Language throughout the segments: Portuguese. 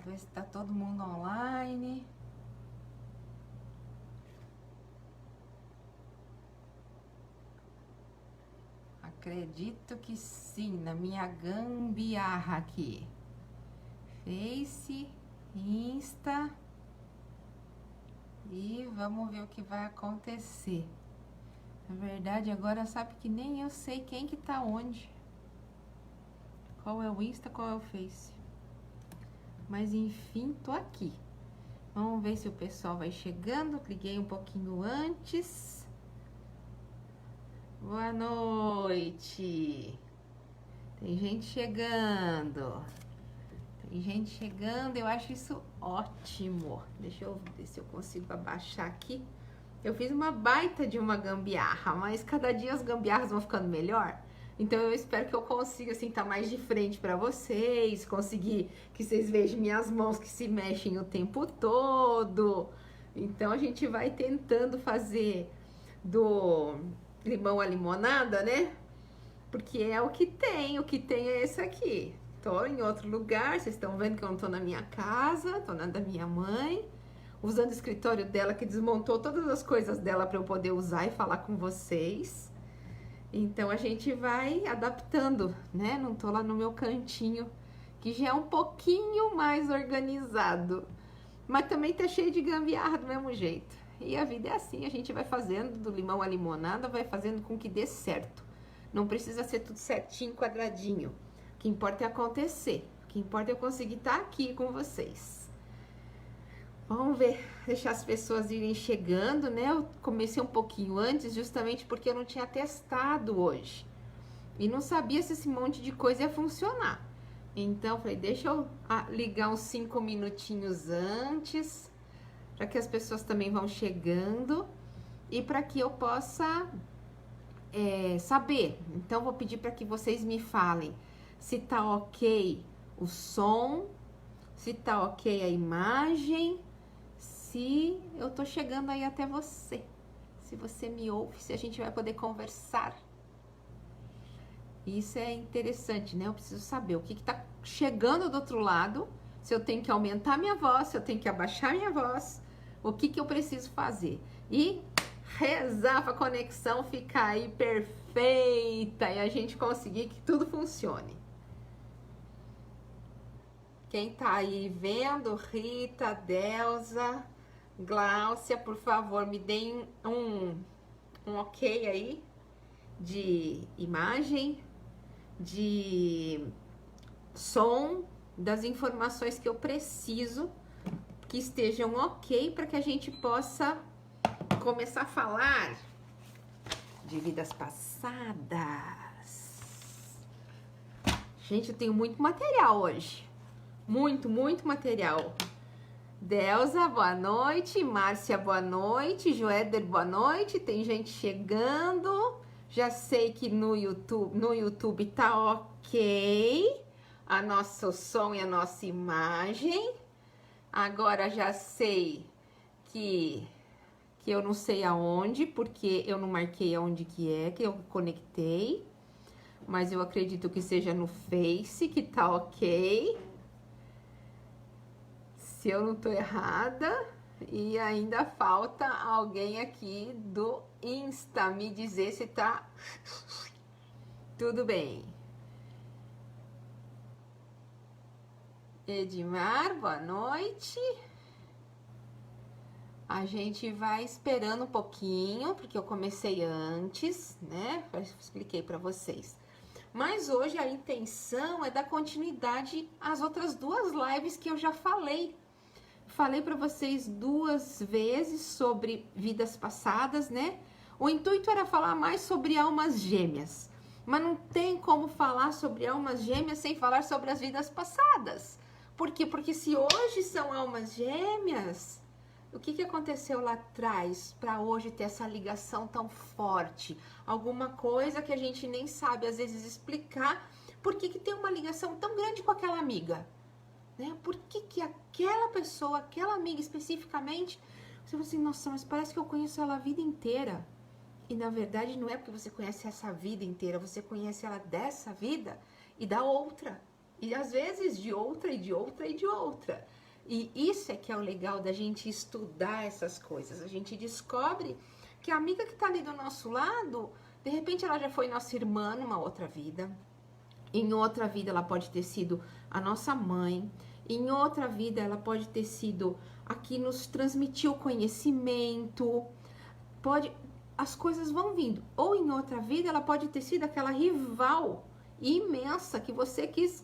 Vamos ver se tá todo mundo online. Acredito que sim, na minha gambiarra aqui. Face, Insta. E vamos ver o que vai acontecer. Na verdade, agora sabe que nem eu sei quem que tá onde. Qual é o Insta, qual é o Face. Mas enfim, tô aqui. Vamos ver se o pessoal vai chegando. Liguei um pouquinho antes. Boa noite. Tem gente chegando. Tem gente chegando, eu acho isso ótimo. Deixa eu ver se eu consigo abaixar aqui. Eu fiz uma baita de uma gambiarra, mas cada dia as gambiarras vão ficando melhor. Então eu espero que eu consiga assim estar mais de frente para vocês, conseguir que vocês vejam minhas mãos que se mexem o tempo todo. Então a gente vai tentando fazer do limão à limonada, né? Porque é o que tem é esse aqui. Tô em outro lugar, vocês estão vendo que eu não tô na minha casa, tô na da minha mãe, usando o escritório dela que desmontou todas as coisas dela para eu poder usar e falar com vocês. Então a gente vai adaptando, né? Não tô lá no meu cantinho, que já é um pouquinho mais organizado, mas também tá cheio de gambiarra do mesmo jeito. E a vida é assim, a gente vai fazendo do limão à limonada, vai fazendo com que dê certo. Não precisa ser tudo certinho, quadradinho. O que importa é acontecer. O que importa é eu conseguir estar aqui com vocês. Vamos ver, deixar as pessoas irem chegando, né? Eu comecei um pouquinho antes, justamente porque eu não tinha testado hoje. E não sabia se esse monte de coisa ia funcionar. Então, falei, deixa eu ligar uns 5 minutinhos antes, para que as pessoas também vão chegando e para que eu possa saber. Então, vou pedir para que vocês me falem se tá ok o som, se tá ok a imagem, se eu tô chegando aí até você, se você me ouve, se a gente vai poder conversar. Isso é interessante, né? Eu preciso saber o que tá chegando do outro lado, se eu tenho que aumentar minha voz, se eu tenho que abaixar minha voz, o que eu preciso fazer. E rezar para a conexão ficar aí perfeita e a gente conseguir que tudo funcione. Quem tá aí vendo, Rita, Delza, Gláucia, por favor, me deem um ok aí de imagem, de som, das informações que eu preciso que estejam ok para que a gente possa começar a falar de vidas passadas. Gente, eu tenho muito material hoje. Muito material. Delza, boa noite. Márcia, boa noite. Joéder, boa noite. Tem gente chegando. Já sei que no YouTube tá ok. A nosso som e a nossa imagem. Agora já sei que eu não sei aonde, porque eu não marquei aonde que eu conectei. Mas eu acredito que seja no Face, que tá ok. Se eu não tô errada. E ainda falta alguém aqui do Insta me dizer se tá tudo bem. Edmar, boa noite. A gente vai esperando um pouquinho, porque eu comecei antes, né? Eu expliquei para vocês. Mas hoje a intenção é dar continuidade às outras 2 lives que eu já falei. Falei para vocês 2 vezes sobre vidas passadas, né? O intuito era falar mais sobre almas gêmeas. Mas não tem como falar sobre almas gêmeas sem falar sobre as vidas passadas. Por quê? Porque se hoje são almas gêmeas, o que aconteceu lá atrás para hoje ter essa ligação tão forte? Alguma coisa que a gente nem sabe às vezes explicar por que tem uma ligação tão grande com aquela amiga, né? Por que aquela pessoa, aquela amiga especificamente, você fala assim, nossa, mas parece que eu conheço ela a vida inteira. E na verdade não é porque você conhece essa vida inteira, você conhece ela dessa vida e da outra. E às vezes de outra, e de outra, e de outra. E isso é que é o legal da gente estudar essas coisas. A gente descobre que a amiga que tá ali do nosso lado, de repente ela já foi nossa irmã numa outra vida. Em outra vida ela pode ter sido a nossa mãe. Em outra vida ela pode ter sido a que nos transmitiu conhecimento. As coisas vão vindo. Ou em outra vida ela pode ter sido aquela rival imensa que você quis,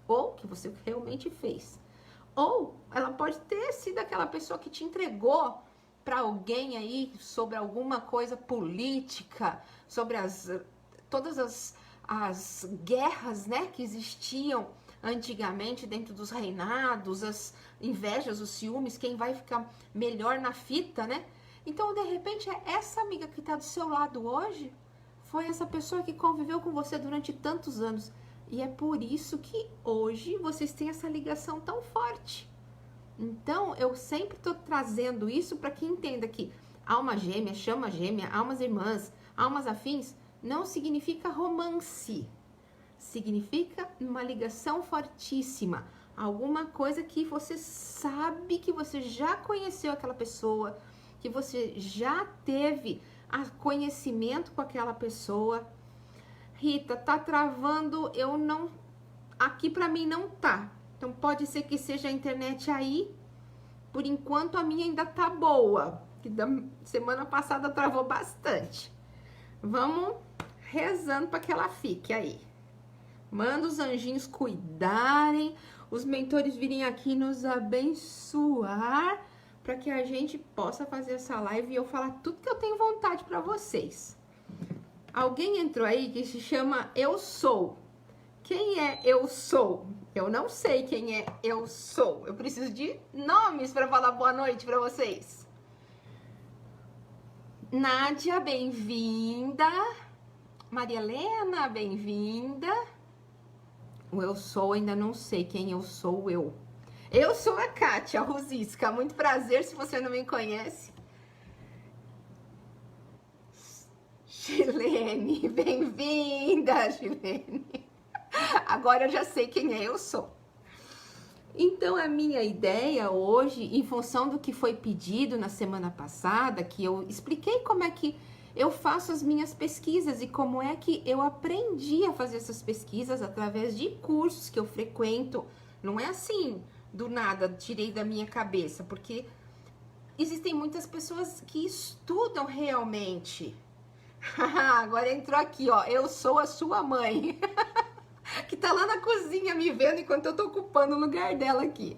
ou que você realmente fez. Ou ela pode ter sido aquela pessoa que te entregou para alguém aí sobre alguma coisa política, sobre todas as guerras, né, que existiam antigamente dentro dos reinados, as invejas, os ciúmes, quem vai ficar melhor na fita, né? Então, de repente, essa amiga que está do seu lado hoje foi essa pessoa que conviveu com você durante tantos anos. E é por isso que hoje vocês têm essa ligação tão forte. Então, eu sempre estou trazendo isso para que entenda que alma gêmea, chama gêmea, almas irmãs, almas afins, não significa romance. Significa uma ligação fortíssima. Alguma coisa que você sabe que você já conheceu aquela pessoa, que você já teve conhecimento com aquela pessoa. Rita, tá travando, eu não... Aqui pra mim não tá. Então pode ser que seja a internet aí. Por enquanto a minha ainda tá boa. Que da semana passada travou bastante. Vamos rezando para que ela fique aí. Manda os anjinhos cuidarem, os mentores virem aqui nos abençoar, para que a gente possa fazer essa live e eu falar tudo que eu tenho vontade para vocês. Alguém entrou aí que se chama Eu Sou. Quem é Eu Sou? Eu não sei quem é Eu Sou. Eu preciso de nomes para falar boa noite para vocês. Nádia, bem-vinda. Maria Helena, bem-vinda. O Eu Sou, ainda não sei quem eu sou eu. Eu sou a Kátia Rusisca. Muito prazer, se você não me conhece. Chilene, bem-vinda, Chilene. Agora eu já sei quem é Eu Sou. Então, a minha ideia hoje, em função do que foi pedido na semana passada, que eu expliquei como é que eu faço as minhas pesquisas e como é que eu aprendi a fazer essas pesquisas através de cursos que eu frequento. Não é assim, do nada, tirei da minha cabeça, porque existem muitas pessoas que estudam realmente. Agora entrou aqui, ó, eu sou a sua mãe, que tá lá na cozinha me vendo enquanto eu tô ocupando o lugar dela aqui.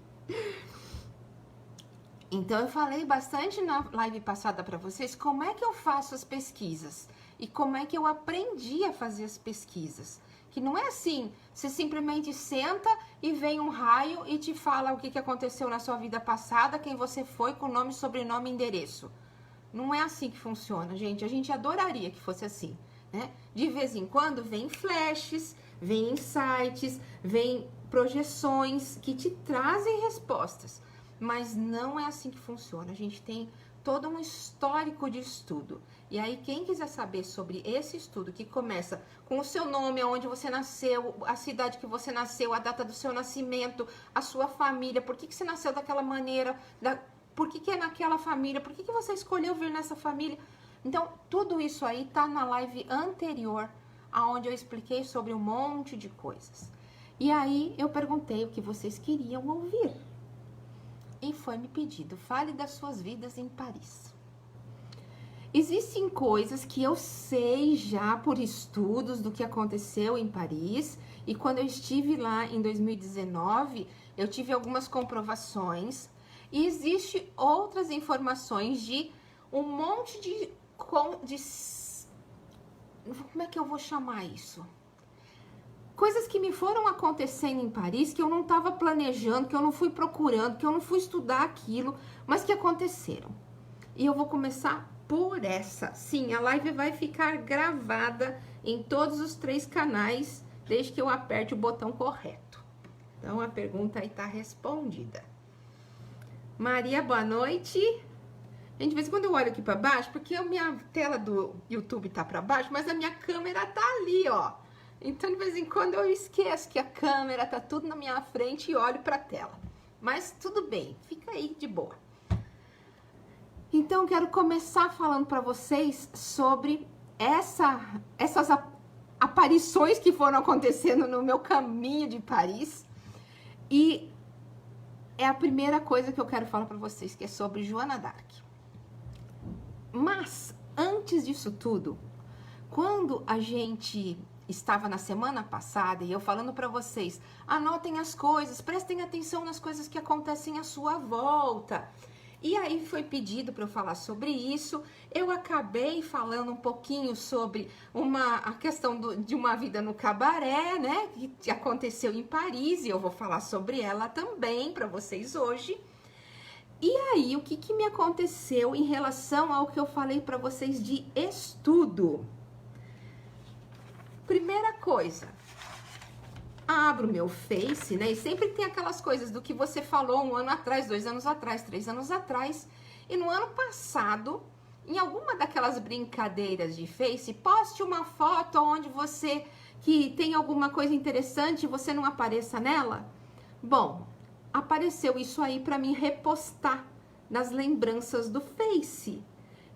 Então, eu falei bastante na live passada para vocês como é que eu faço as pesquisas e como é que eu aprendi a fazer as pesquisas. Que não é assim, você simplesmente senta e vem um raio e te fala o que aconteceu na sua vida passada, quem você foi, com nome, sobrenome e endereço. Não é assim que funciona, gente. A gente adoraria que fosse assim, né? De vez em quando vem flashes, vem insights, vem projeções que te trazem respostas. Mas não é assim que funciona. A gente tem todo um histórico de estudo. E aí, quem quiser saber sobre esse estudo, que começa com o seu nome, onde você nasceu, a cidade que você nasceu, a data do seu nascimento, a sua família, por que você nasceu daquela maneira, por que é naquela família, por que você escolheu vir nessa família. Então, tudo isso aí tá na live anterior, onde eu expliquei sobre um monte de coisas. E aí, eu perguntei o que vocês queriam ouvir. E foi me pedido, fale das suas vidas em Paris. Existem coisas que eu sei já por estudos do que aconteceu em Paris. E quando eu estive lá em 2019, eu tive algumas comprovações. E existem outras informações de um monte de... Como é que eu vou chamar isso? Coisas que me foram acontecendo em Paris, que eu não estava planejando, que eu não fui procurando, que eu não fui estudar aquilo, mas que aconteceram. E eu vou começar por essa. Sim, a live vai ficar gravada em todos os 3 canais, desde que eu aperte o botão correto. Então, a pergunta aí tá respondida. Maria, boa noite. Gente, de vez em quando eu olho aqui para baixo, porque a minha tela do YouTube tá para baixo, mas a minha câmera tá ali, ó. Então, de vez em quando eu esqueço que a câmera tá tudo na minha frente e olho pra tela. Mas tudo bem, fica aí de boa. Então, quero começar falando pra vocês sobre essas aparições que foram acontecendo no meu caminho de Paris. E é a primeira coisa que eu quero falar pra vocês, que é sobre Joana d'Arc. Mas, antes disso tudo, quando a gente estava na semana passada e eu falando para vocês, anotem as coisas, prestem atenção nas coisas que acontecem à sua volta. E aí foi pedido para eu falar sobre isso. Eu acabei falando um pouquinho sobre a questão de uma vida no cabaré, né? Que aconteceu em Paris, e eu vou falar sobre ela também para vocês hoje. E aí, o que me aconteceu em relação ao que eu falei para vocês de estudo? Primeira coisa, abro meu Face, né? E sempre tem aquelas coisas do que você falou 1 ano atrás, 2 anos atrás, 3 anos atrás. E no ano passado, em alguma daquelas brincadeiras de Face, poste uma foto onde você que tem alguma coisa interessante e você não apareça nela. Bom, apareceu isso aí para mim repostar nas lembranças do Face.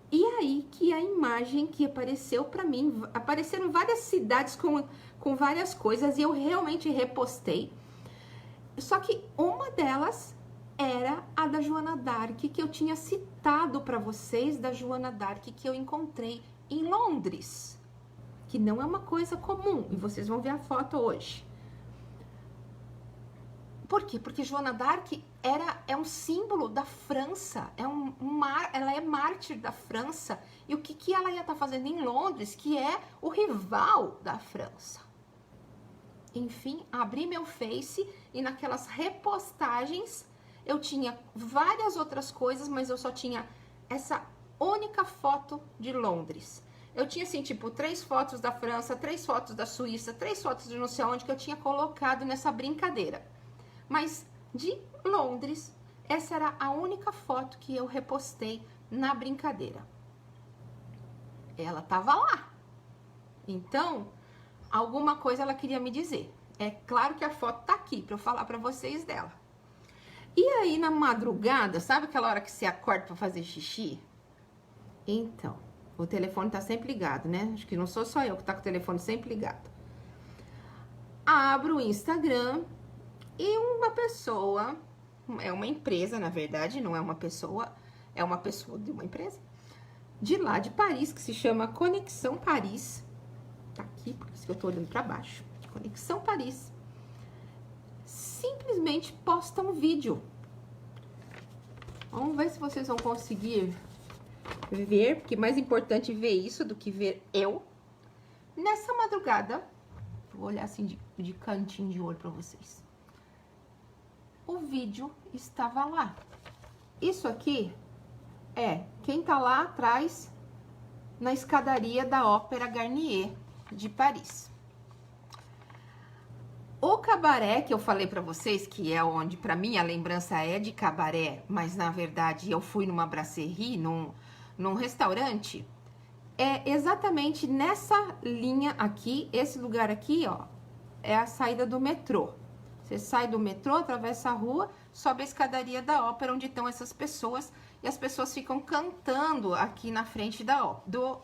E aí que a imagem que apareceu para mim, apareceram várias cidades com várias coisas e eu realmente repostei. Só que uma delas era a da Joana d'Arc, que eu tinha citado para vocês, da Joana d'Arc que eu encontrei em Londres, que não é uma coisa comum, e vocês vão ver a foto hoje. Por quê? Porque Joana d'Arc é um símbolo da França, ela é mártir da França. E o que ela ia estar fazendo em Londres, que é o rival da França? Enfim, abri meu Face e naquelas repostagens eu tinha várias outras coisas, mas eu só tinha essa única foto de Londres. Eu tinha, assim, tipo, 3 fotos da França, 3 fotos da Suíça, 3 fotos de não sei onde que eu tinha colocado nessa brincadeira. Mas de Londres, essa era a única foto que eu repostei na brincadeira. Ela tava lá. Então, alguma coisa ela queria me dizer. É claro que a foto tá aqui para eu falar para vocês dela. E aí na madrugada, sabe aquela hora que você acorda para fazer xixi? Então, o telefone tá sempre ligado, né? Acho que não sou só eu que tá com o telefone sempre ligado. Abro o Instagram. E uma pessoa, é uma empresa, na verdade, não é uma pessoa, é uma pessoa de uma empresa, de lá de Paris, que se chama Conexão Paris. Tá aqui, por isso que eu tô olhando pra baixo. Conexão Paris. Simplesmente posta um vídeo. Vamos ver se vocês vão conseguir ver, porque é mais importante ver isso do que ver eu. Nessa madrugada, vou olhar assim de cantinho de olho pra vocês. O vídeo estava lá. Isso aqui é quem tá lá atrás na escadaria da Ópera Garnier de Paris. O cabaré que eu falei pra vocês, que é onde pra mim a lembrança é de cabaré, mas na verdade eu fui numa brasserie, num restaurante, é exatamente nessa linha aqui, esse lugar aqui, ó, é a saída do metrô. Você sai do metrô, atravessa a rua, sobe a escadaria da ópera, onde estão essas pessoas, e as pessoas ficam cantando aqui na frente da ópera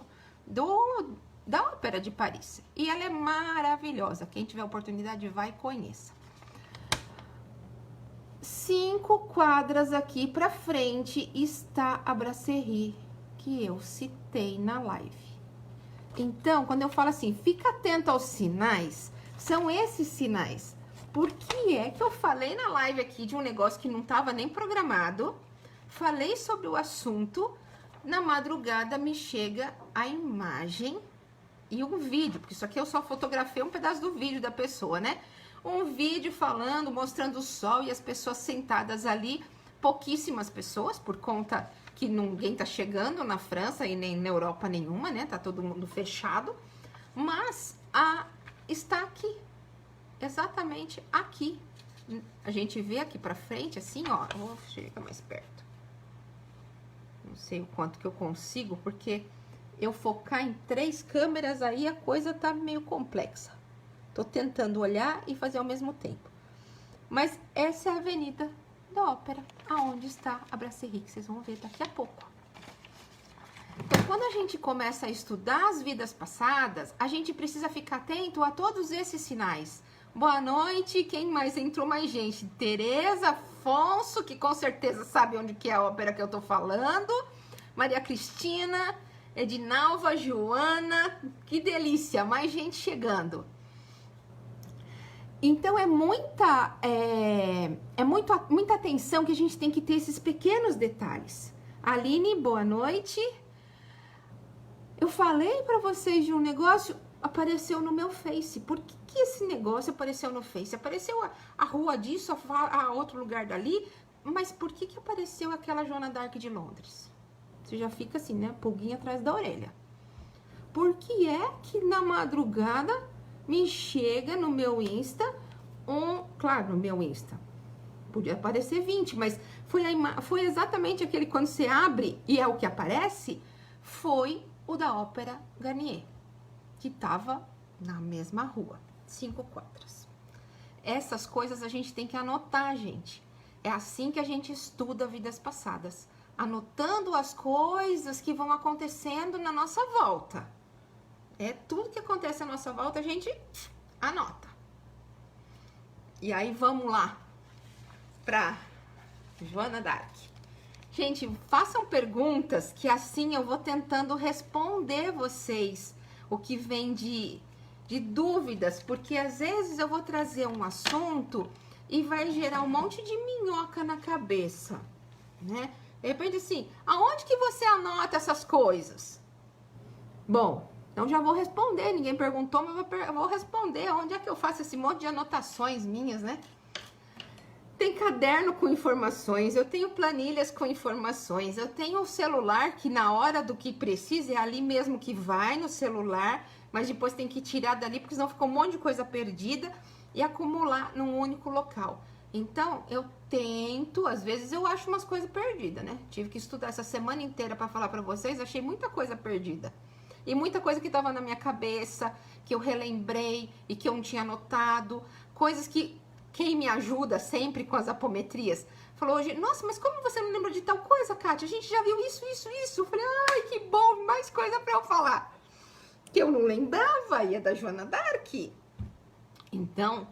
de Paris. E ela é maravilhosa. Quem tiver oportunidade, vai e conheça. 5 quadras aqui pra frente está a brasserie que eu citei na live. Então, quando eu falo assim, fica atento aos sinais, são esses sinais. Por que é que eu falei na live aqui de um negócio que não estava nem programado? Falei sobre o assunto, na madrugada me chega a imagem e um vídeo, porque isso aqui eu só fotografei um pedaço do vídeo da pessoa, né? Um vídeo falando, mostrando o sol e as pessoas sentadas ali, pouquíssimas pessoas, por conta que ninguém tá chegando na França e nem na Europa nenhuma, né? Tá todo mundo fechado, mas está aqui. Exatamente aqui. A gente vê aqui pra frente, assim, ó. Vou chegar mais perto. Não sei o quanto que eu consigo, porque eu focar em 3 câmeras aí, a coisa tá meio complexa. Tô tentando olhar e fazer ao mesmo tempo. Mas essa é a Avenida da Ópera, aonde está a Brasserie, que vocês vão ver daqui a pouco. Então, quando a gente começa a estudar as vidas passadas, a gente precisa ficar atento a todos esses sinais. Boa noite, quem mais entrou? Mais gente. Tereza, Afonso, que com certeza sabe onde que é a ópera que eu tô falando. Maria Cristina, Edinalva, Joana, que delícia, mais gente chegando. Então, muita atenção que a gente tem que ter esses pequenos detalhes. Aline, boa noite. Eu falei para vocês de um negócio, apareceu no meu Face. Por que esse negócio apareceu no Face? Apareceu a rua disso, a outro lugar dali, mas por que apareceu aquela Joana d'Arc de Londres? Você já fica assim, né? Pulguinha atrás da orelha. Por que é que na madrugada me chega no meu Insta claro, no meu Insta. Podia aparecer 20, mas foi exatamente aquele quando você abre e é o que aparece, foi o da Ópera Garnier, que tava na mesma rua, 5 quadras. Essas coisas a gente tem que anotar, gente. É assim que a gente estuda vidas passadas, anotando as coisas que vão acontecendo na nossa volta. Tudo que acontece à nossa volta, a gente anota. E aí, vamos lá pra Joana d'Arc. Gente, façam perguntas que assim eu vou tentando responder vocês o que vem de dúvidas, porque às vezes eu vou trazer um assunto e vai gerar um monte de minhoca na cabeça, né? De repente assim, aonde que você anota essas coisas? Bom, então já vou responder, ninguém perguntou, mas eu vou responder. Onde é que eu faço esse monte de anotações minhas, né? Tem caderno com informações, eu tenho planilhas com informações, eu tenho o celular que na hora do que precisa é ali mesmo que vai no celular, mas depois tem que tirar dali, porque senão fica um monte de coisa perdida e acumular num único local. Então, eu tento, às vezes eu acho umas coisas perdidas, né? Tive que estudar essa semana inteira para falar para vocês, achei muita coisa perdida. E muita coisa que estava na minha cabeça, que eu relembrei e que eu não tinha anotado. Coisas que quem me ajuda sempre com as apometrias falou hoje, nossa, mas como você não lembra de tal coisa, Kátia? A gente já viu isso. Eu falei, ai, que bom, mais coisa para eu falar. Que eu não lembrava, e é da Joana d'Arc. Então,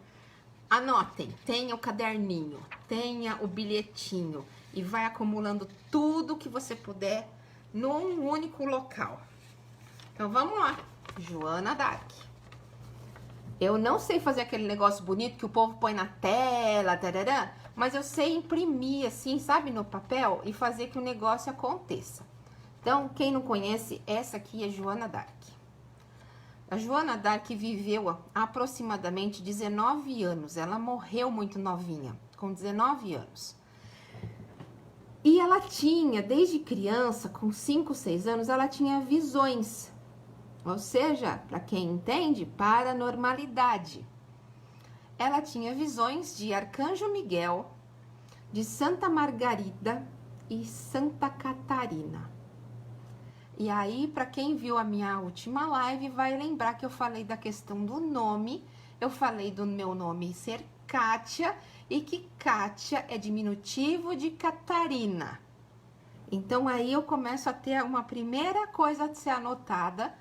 anotem, tenha o caderninho, tenha o bilhetinho e vai acumulando tudo que você puder num único local. Então, vamos lá. Joana d'Arc. Eu não sei fazer aquele negócio bonito que o povo põe na tela, tarará, mas eu sei imprimir assim, sabe, no papel e fazer que o negócio aconteça. Então, quem não conhece, essa aqui é Joana d'Arc. A Joana d'Arc viveu há aproximadamente 19 anos. Ela morreu muito novinha, com 19 anos. E ela tinha, desde criança, com 5, 6 anos, ela tinha visões. Ou seja, para quem entende, paranormalidade. Ela tinha visões de Arcanjo Miguel, de Santa Margarida e Santa Catarina. E aí, para quem viu a minha última live, vai lembrar que eu falei da questão do nome, eu falei do meu nome ser Kátia, e que Kátia é diminutivo de Catarina. Então, aí eu começo a ter uma primeira coisa a ser anotada,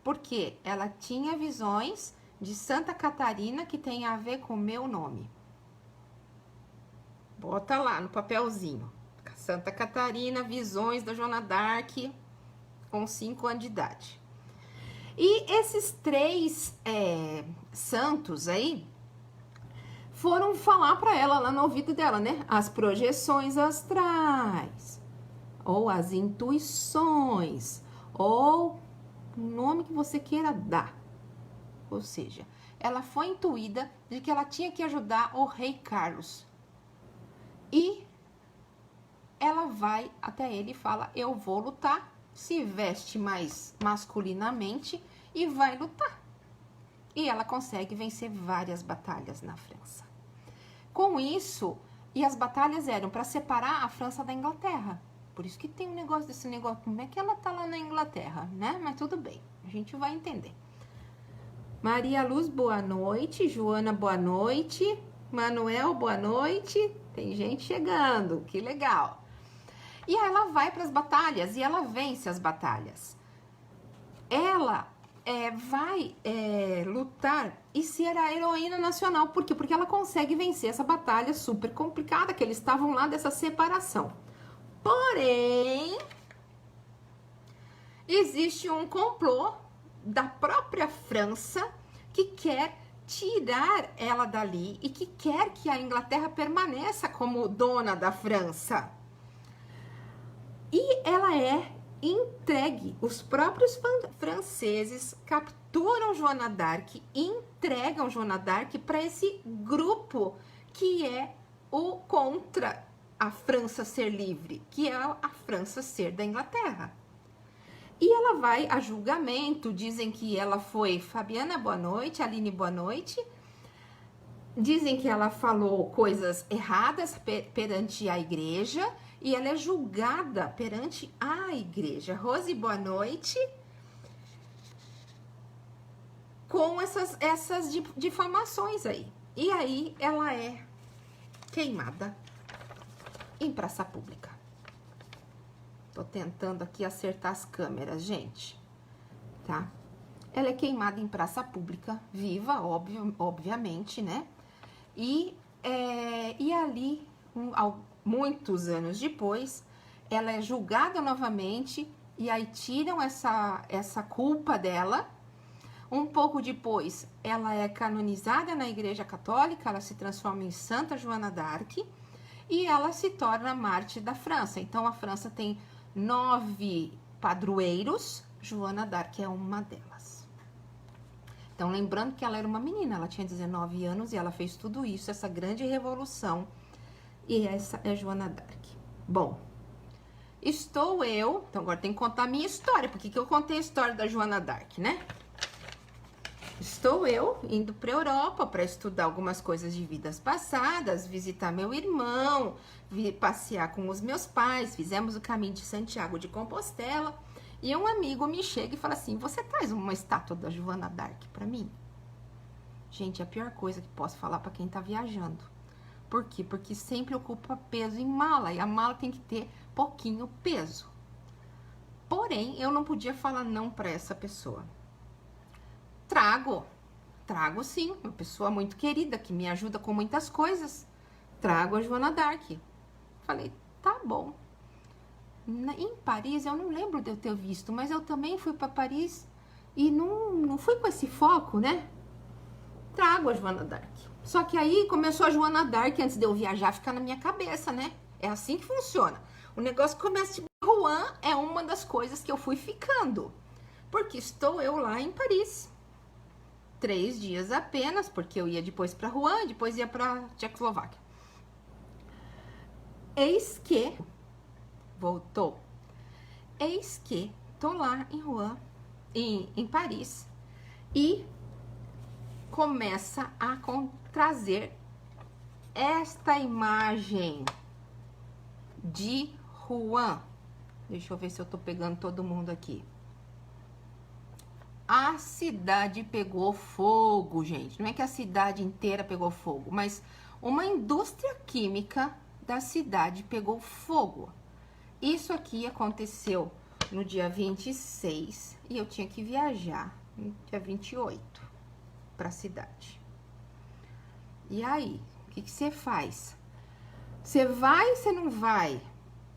porque ela tinha visões de Santa Catarina que tem a ver com o meu nome. Bota lá no papelzinho. Santa Catarina, visões da Joana d'Arc, com 5 anos de idade. E esses 3 santos aí foram falar para ela lá no ouvido dela, né? As projeções astrais, ou as intuições, ou o nome que você queira dar. Ou seja, ela foi intuída de que ela tinha que ajudar o rei Carlos. E ela vai até ele e fala, eu vou lutar. Se veste mais masculinamente e vai lutar. E ela consegue vencer várias batalhas na França. Com isso, e as batalhas eram para separar a França da Inglaterra. Por isso que tem um negócio desse negócio, como é que ela tá lá na Inglaterra, né? Mas tudo bem, a gente vai entender. Maria Luz, boa noite. Joana, boa noite. Manuel, boa noite. Tem gente chegando, que legal. E aí ela vai para as batalhas e ela vence as batalhas. Ela vai lutar e ser a heroína nacional. Por quê? Porque ela consegue vencer essa batalha super complicada, que eles estavam lá dessa separação. Porém, existe um complô da própria França que quer tirar ela dali e que quer que a Inglaterra permaneça como dona da França. E ela é entregue. Os próprios franceses capturam Joana d'Arc e entregam Joana d'Arc para esse grupo que é o contra a França ser livre, que é a França ser da Inglaterra. E ela vai a julgamento, dizem que ela foi... Fabiana, boa noite. Aline, boa noite. Dizem que ela falou coisas erradas perante a igreja e ela é julgada perante a igreja. Rose, boa noite. Com essas difamações aí. E aí ela é queimada em praça pública. Tô tentando aqui acertar as câmeras, gente, tá? Ela é queimada em praça pública, viva, obviamente, né? E ali, muitos anos depois, ela é julgada novamente e aí tiram essa culpa dela. Um pouco depois, ela é canonizada na Igreja Católica, ela se transforma em Santa Joana d'Arc e ela se torna mártir da França. Então, a França tem 9 padroeiros, Joana d'Arc é uma delas. Então, lembrando que ela era uma menina, ela tinha 19 anos e ela fez tudo isso, essa grande revolução. E essa é Joana d'Arc. Bom, estou eu... Então, agora tem que contar a minha história. Por que eu contei a história da Joana d'Arc, né? Estou eu indo para a Europa para estudar algumas coisas de vidas passadas, visitar meu irmão, passear com os meus pais, fizemos o caminho de Santiago de Compostela e um amigo me chega e fala assim: você traz uma estátua da Joana d'Arc para mim? Gente, é a pior coisa que posso falar para quem tá viajando. Por quê? Porque sempre ocupa peso em mala e a mala tem que ter pouquinho peso. Porém, eu não podia falar não para essa pessoa. Trago sim, uma pessoa muito querida, que me ajuda com muitas coisas. Trago a Joana d'Arc. Falei, tá bom. Em Paris, eu não lembro de eu ter visto, mas eu também fui para Paris e não fui com esse foco, né? Trago a Joana d'Arc. Só que aí começou a Joana d'Arc, antes de eu viajar, ficar na minha cabeça, né? É assim que funciona. O negócio começa de Rouen, é uma das coisas que eu fui ficando. Porque estou eu lá em Paris. 3 dias apenas, porque eu ia depois para Rouen, depois ia para Tchecoslováquia. Eis que voltou. Eis que tô lá em Rouen, em Paris, e começa a trazer esta imagem de Rouen. Deixa eu ver se eu tô pegando todo mundo aqui. A cidade pegou fogo, gente. Não é que a cidade inteira pegou fogo, mas uma indústria química da cidade pegou fogo. Isso aqui aconteceu no dia 26 e eu tinha que viajar no dia 28 para a cidade. E aí, o que você faz? Você vai ou você não vai?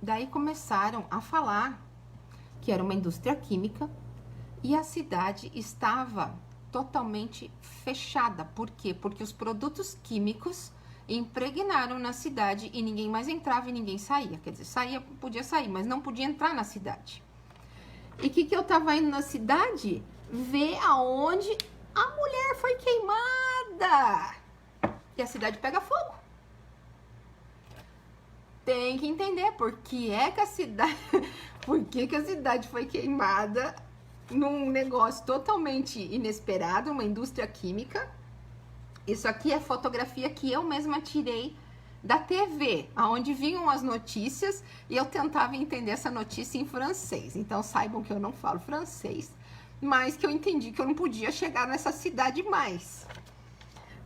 Daí começaram a falar que era uma indústria química e a cidade estava totalmente fechada. Por quê? Porque os produtos químicos impregnaram na cidade e ninguém mais entrava e ninguém saía. Quer dizer, saía, podia sair, mas não podia entrar na cidade. E o que eu tava indo na cidade? Ver aonde a mulher foi queimada. E a cidade pega fogo. Tem que entender por que é que a cidade... por que a cidade foi queimada num negócio totalmente inesperado, uma indústria química. Isso aqui é fotografia que eu mesma tirei da TV, onde vinham as notícias e eu tentava entender essa notícia em francês. Então saibam que eu não falo francês, mas que eu entendi que eu não podia chegar nessa cidade mais.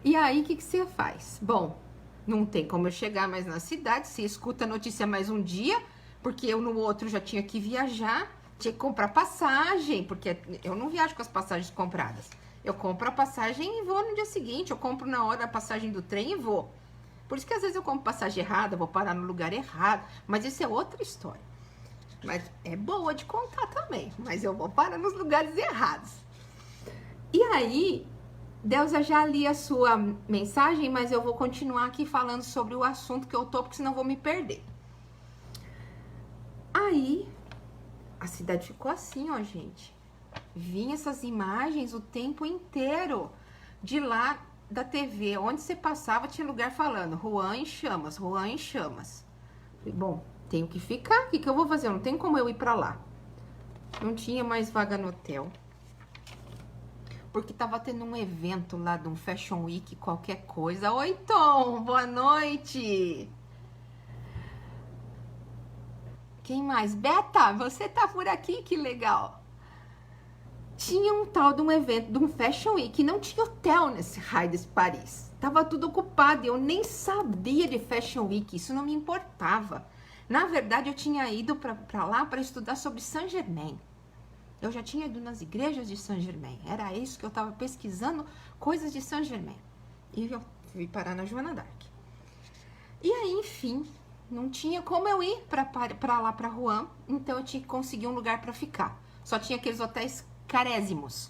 E aí, o que você faz? Bom, não tem como eu chegar mais na cidade, você escuta a notícia mais um dia, porque eu no outro já tinha que viajar, tinha que comprar passagem, porque eu não viajo com as passagens compradas. Eu compro a passagem e vou no dia seguinte, eu compro na hora a passagem do trem e vou. Por isso que às vezes eu compro passagem errada, vou parar no lugar errado, mas isso é outra história. Mas é boa de contar também, mas eu vou parar nos lugares errados. E aí, Deus, eu já li a sua mensagem, mas eu vou continuar aqui falando sobre o assunto que eu tô, porque senão eu vou me perder. Aí, a cidade ficou assim, ó, gente. Vinha essas imagens o tempo inteiro de lá da TV. Onde você passava tinha lugar falando Wuhan em chamas, Wuhan em chamas. Bom, tenho que ficar. O que eu vou fazer? Não tem como eu ir pra lá. Não tinha mais vaga no hotel. Porque tava tendo um evento lá de um Fashion Week, qualquer coisa. Oi, Tom, boa noite. Quem mais? Beta, você tá por aqui, que legal. Tinha um tal de um evento, de um Fashion Week, não tinha hotel nesse raio desse Paris. Tava tudo ocupado, eu nem sabia de Fashion Week, isso não me importava. Na verdade, eu tinha ido pra lá para estudar sobre Saint-Germain. Eu já tinha ido nas igrejas de Saint-Germain, era isso que eu tava pesquisando, coisas de Saint-Germain. E eu fui parar na Joana d'Arc. E aí, enfim, não tinha como eu ir pra lá, pra Rouen, então eu tinha que conseguir um lugar pra ficar. Só tinha aqueles hotéis carésimos.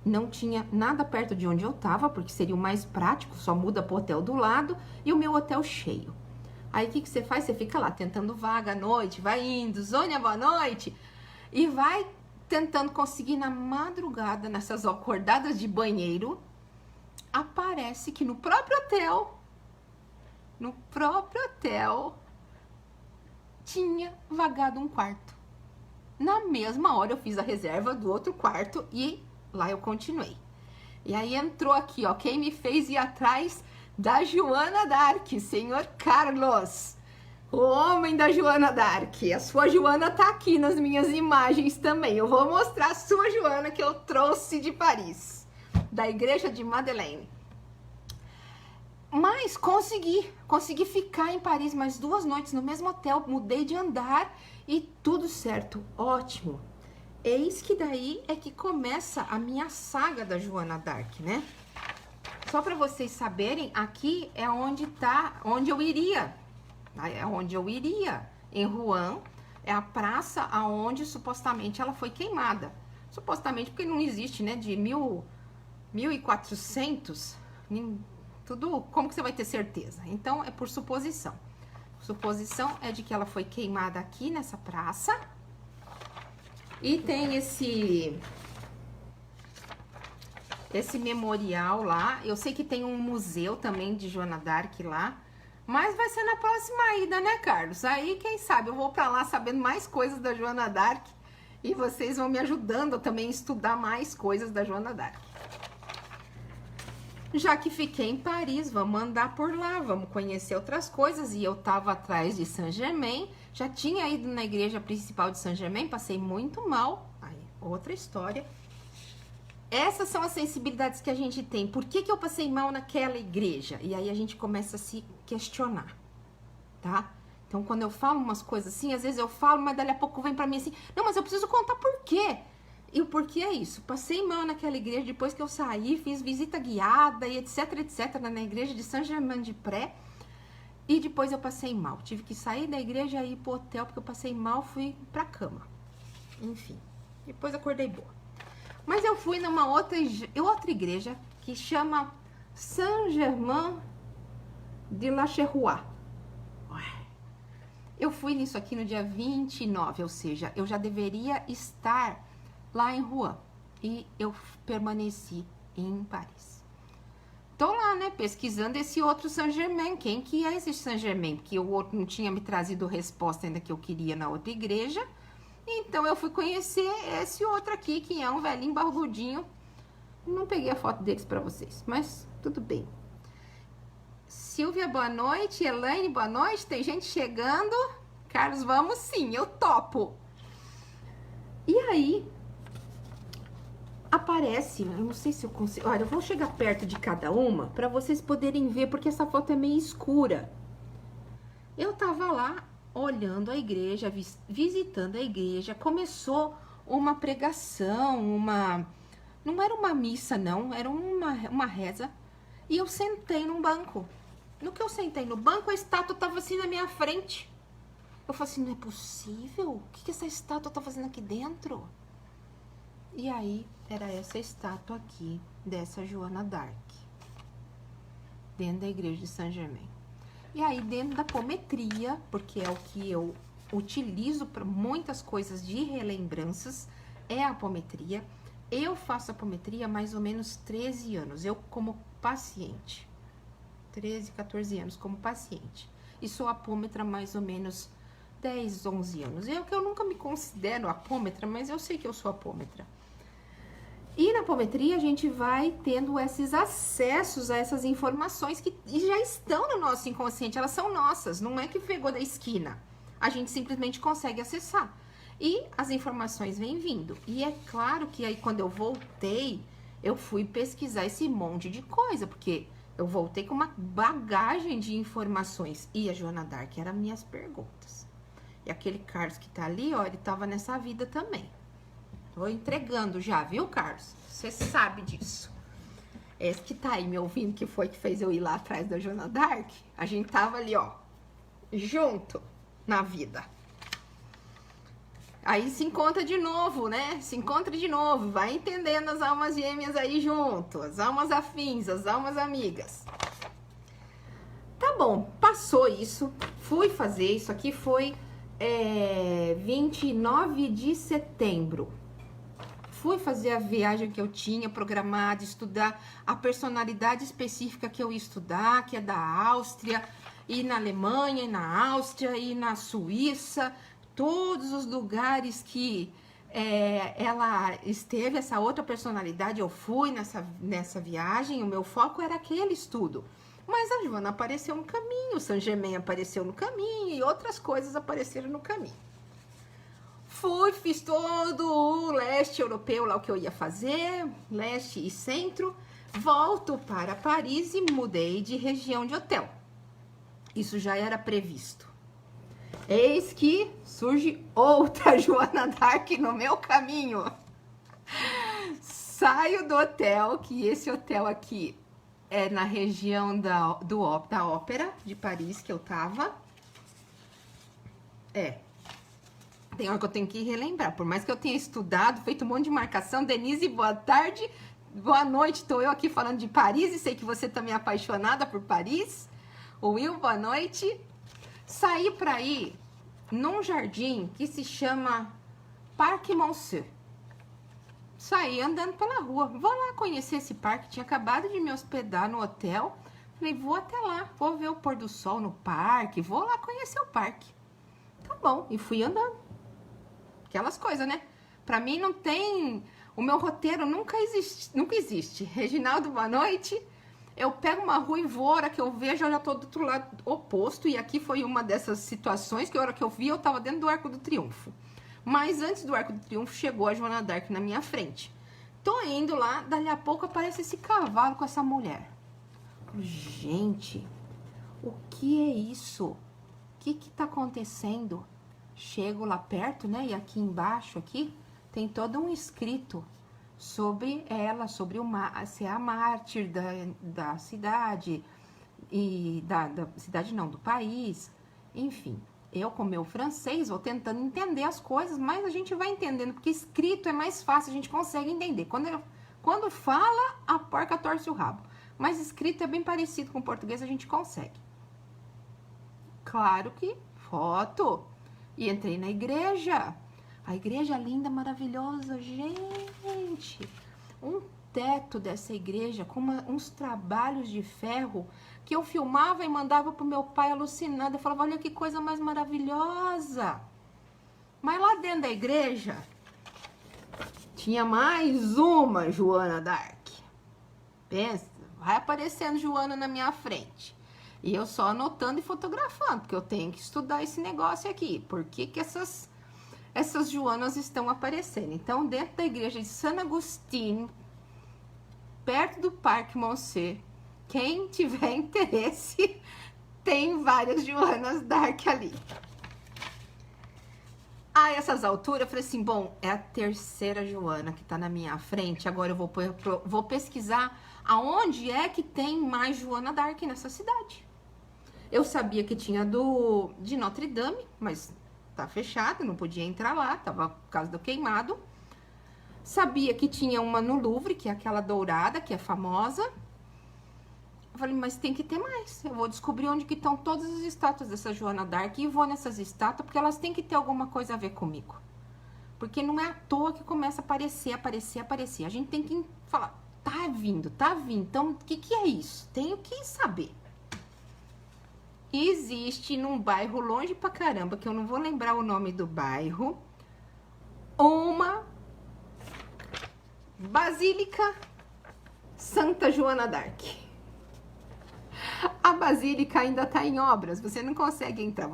Não tinha nada perto de onde eu tava, porque seria o mais prático, só muda pro hotel do lado, e o meu hotel cheio. Aí, o que você faz? Você fica lá, tentando vaga à noite, vai indo, Zônia, boa noite, e vai tentando conseguir na madrugada, nessas acordadas de banheiro, aparece que no próprio hotel, tinha vagado um quarto. Na mesma hora eu fiz a reserva do outro quarto e lá eu continuei. E aí entrou aqui, ó, quem me fez ir atrás da Joana d'Arc, senhor Carlos, o homem da Joana d'Arc. A sua Joana tá aqui nas minhas imagens também. Eu vou mostrar a sua Joana que eu trouxe de Paris, da igreja de Madeleine. Mas consegui ficar em Paris mais 2 noites no mesmo hotel, mudei de andar e tudo certo, ótimo. Eis que daí é que começa a minha saga da Joana d'Arc, né? Só para vocês saberem, aqui é onde eu iria. É onde eu iria, em Rouen, é a praça aonde supostamente ela foi queimada. Supostamente porque não existe, né, de 1400, tudo, como que você vai ter certeza? Então, é por suposição. Suposição é de que ela foi queimada aqui nessa praça. E tem esse memorial lá. Eu sei que tem um museu também de Joana d'Arc lá. Mas vai ser na próxima ida, né, Carlos? Aí, quem sabe, eu vou pra lá sabendo mais coisas da Joana d'Arc. E vocês vão me ajudando também a estudar mais coisas da Joana d'Arc. Já que fiquei em Paris, vamos andar por lá, vamos conhecer outras coisas. E eu tava atrás de Saint-Germain, já tinha ido na igreja principal de Saint-Germain, passei muito mal. Aí, outra história. Essas são as sensibilidades que a gente tem. Por que eu passei mal naquela igreja? E aí a gente começa a se questionar, tá? Então, quando eu falo umas coisas assim, às vezes eu falo, mas dali a pouco vem pra mim assim, não, mas eu preciso contar por quê. E o porquê é isso. Passei mal naquela igreja, depois que eu saí, fiz visita guiada e etc, etc, na igreja de Saint-Germain-des-Prés. E depois eu passei mal. Tive que sair da igreja e ir pro hotel, porque eu passei mal, fui pra cama. Enfim, depois acordei boa. Mas eu fui numa outra igreja que chama Saint-Germain-de-la-Cherois. Eu fui nisso aqui no dia 29, ou seja, eu já deveria estar lá em Rouen. E eu permaneci em Paris. Tô lá, né, pesquisando esse outro Saint-Germain. Quem que é esse Saint-Germain? Porque o outro não tinha me trazido resposta ainda que eu queria na outra igreja. Então, eu fui conhecer esse outro aqui, que é um velhinho barbudinho. Não peguei a foto deles pra vocês, mas tudo bem. Silvia, boa noite. Elaine, boa noite. Tem gente chegando. Carlos, vamos sim, eu topo. E aí, aparece, eu não sei se eu consigo, olha, eu vou chegar perto de cada uma para vocês poderem ver, porque essa foto é meio escura. Eu tava lá olhando a igreja, visitando a igreja, começou uma pregação, não era uma missa não, era uma reza, e eu sentei num banco. No que eu sentei no banco, a estátua tava assim na minha frente. Eu falei assim, não é possível? O que essa estátua tá fazendo aqui dentro? E aí, era essa estátua aqui, dessa Joana d'Arc, dentro da igreja de Saint-Germain. E aí, dentro da apometria, porque é o que eu utilizo para muitas coisas de relembranças, é a apometria. Eu faço apometria há mais ou menos 13 anos, eu como paciente. 13, 14 anos como paciente. E sou apômetra há mais ou menos 10, 11 anos. Eu nunca me considero apômetra, mas eu sei que eu sou apômetra. E na apometria a gente vai tendo esses acessos a essas informações que já estão no nosso inconsciente, elas são nossas, não é que pegou da esquina. A gente simplesmente consegue acessar. E as informações vêm vindo. E é claro que aí quando eu voltei, eu fui pesquisar esse monte de coisa, porque eu voltei com uma bagagem de informações. E a Joana d'Arc eram minhas perguntas. E aquele Carlos que tá ali, ó, ele tava nessa vida também. Tô entregando já, viu, Carlos? Você sabe disso. Esse que tá aí me ouvindo, que foi que fez eu ir lá atrás da Joana d'Arc, a gente tava ali, ó, junto na vida. Aí se encontra de novo, né? Se encontra de novo, vai entendendo as almas gêmeas aí junto, as almas afins, as almas amigas. Tá bom, passou isso, fui fazer, isso aqui foi 29 de setembro. Fui fazer a viagem que eu tinha programada, estudar a personalidade específica que eu ia estudar, que é da Áustria, e na Alemanha, e na Áustria, e na Suíça, todos os lugares que ela esteve, essa outra personalidade, eu fui nessa viagem, o meu foco era aquele estudo. Mas a Joana apareceu no caminho, o Saint-Germain apareceu no caminho, e outras coisas apareceram no caminho. Fui, fiz todo o leste europeu lá o que eu ia fazer, leste e centro, volto para Paris e mudei de região de hotel. Isso já era previsto. Eis que surge outra Joana d'Arc no meu caminho. Saio do hotel, que esse hotel aqui é na região da Ópera de Paris que eu tava. Tem hora que eu tenho que relembrar, por mais que eu tenha estudado, feito um monte de marcação. Denise, boa tarde, boa noite, tô eu aqui falando de Paris e sei que você também é apaixonada por Paris. O Will, boa noite. Saí pra ir num jardim que se chama Parque Monceau. Saí andando pela rua, vou lá conhecer esse parque, tinha acabado de me hospedar no hotel. Falei, vou até lá, vou ver o pôr do sol no parque, vou lá conhecer o parque. Tá bom, e fui andando. Aquelas coisas, né? Pra mim não tem... O meu roteiro nunca existe. Reginaldo, boa noite. Eu pego uma rua e vou, a hora que eu vejo, eu já tô do outro lado oposto. E aqui foi uma dessas situações que a hora que eu vi, eu tava dentro do Arco do Triunfo. Mas antes do Arco do Triunfo, chegou a Joana d'Arc na minha frente. Tô indo lá, dali a pouco aparece esse cavalo com essa mulher. Gente, o que é isso? O que tá acontecendo? Chego lá perto, né? E aqui embaixo, aqui, tem todo um escrito sobre ela, sobre ser a mártir da cidade, e da cidade não, do país. Enfim, eu com meu francês vou tentando entender as coisas, mas a gente vai entendendo, porque escrito é mais fácil, a gente consegue entender. Quando fala, a porca torce o rabo. Mas escrito é bem parecido com o português, a gente consegue. Claro que foto. E entrei na igreja. A igreja linda, maravilhosa, gente. Um teto dessa igreja com uns trabalhos de ferro que eu filmava e mandava pro meu pai alucinado. Eu falava, olha que coisa mais maravilhosa. Mas lá dentro da igreja tinha mais uma Joana d'Arc. Pensa, vai aparecendo Joana na minha frente. E eu só anotando e fotografando, porque eu tenho que estudar esse negócio aqui. Por que que essas Joanas estão aparecendo? Então, dentro da igreja de San Agustín, perto do Parque Monceau. Quem tiver interesse, tem várias Joanas Dark ali. A essas alturas, eu falei assim, bom, é a terceira Joana que tá na minha frente. Agora eu vou pesquisar aonde é que tem mais Joana Dark nessa cidade. Eu sabia que tinha de Notre Dame, mas tá fechado, não podia entrar lá, tava por causa do queimado. Sabia que tinha uma no Louvre, que é aquela dourada, que é famosa. Eu falei, mas tem que ter mais. Eu vou descobrir onde que estão todas as estátuas dessa Joana Dark e vou nessas estátuas, porque elas têm que ter alguma coisa a ver comigo. Porque não é à toa que começa a aparecer. A gente tem que falar, tá vindo. Então, o que é isso? Tenho que saber. Existe num bairro longe pra caramba, que eu não vou lembrar o nome do bairro, uma Basílica Santa Joana Dark. A basílica ainda tá em obras, você não consegue entrar,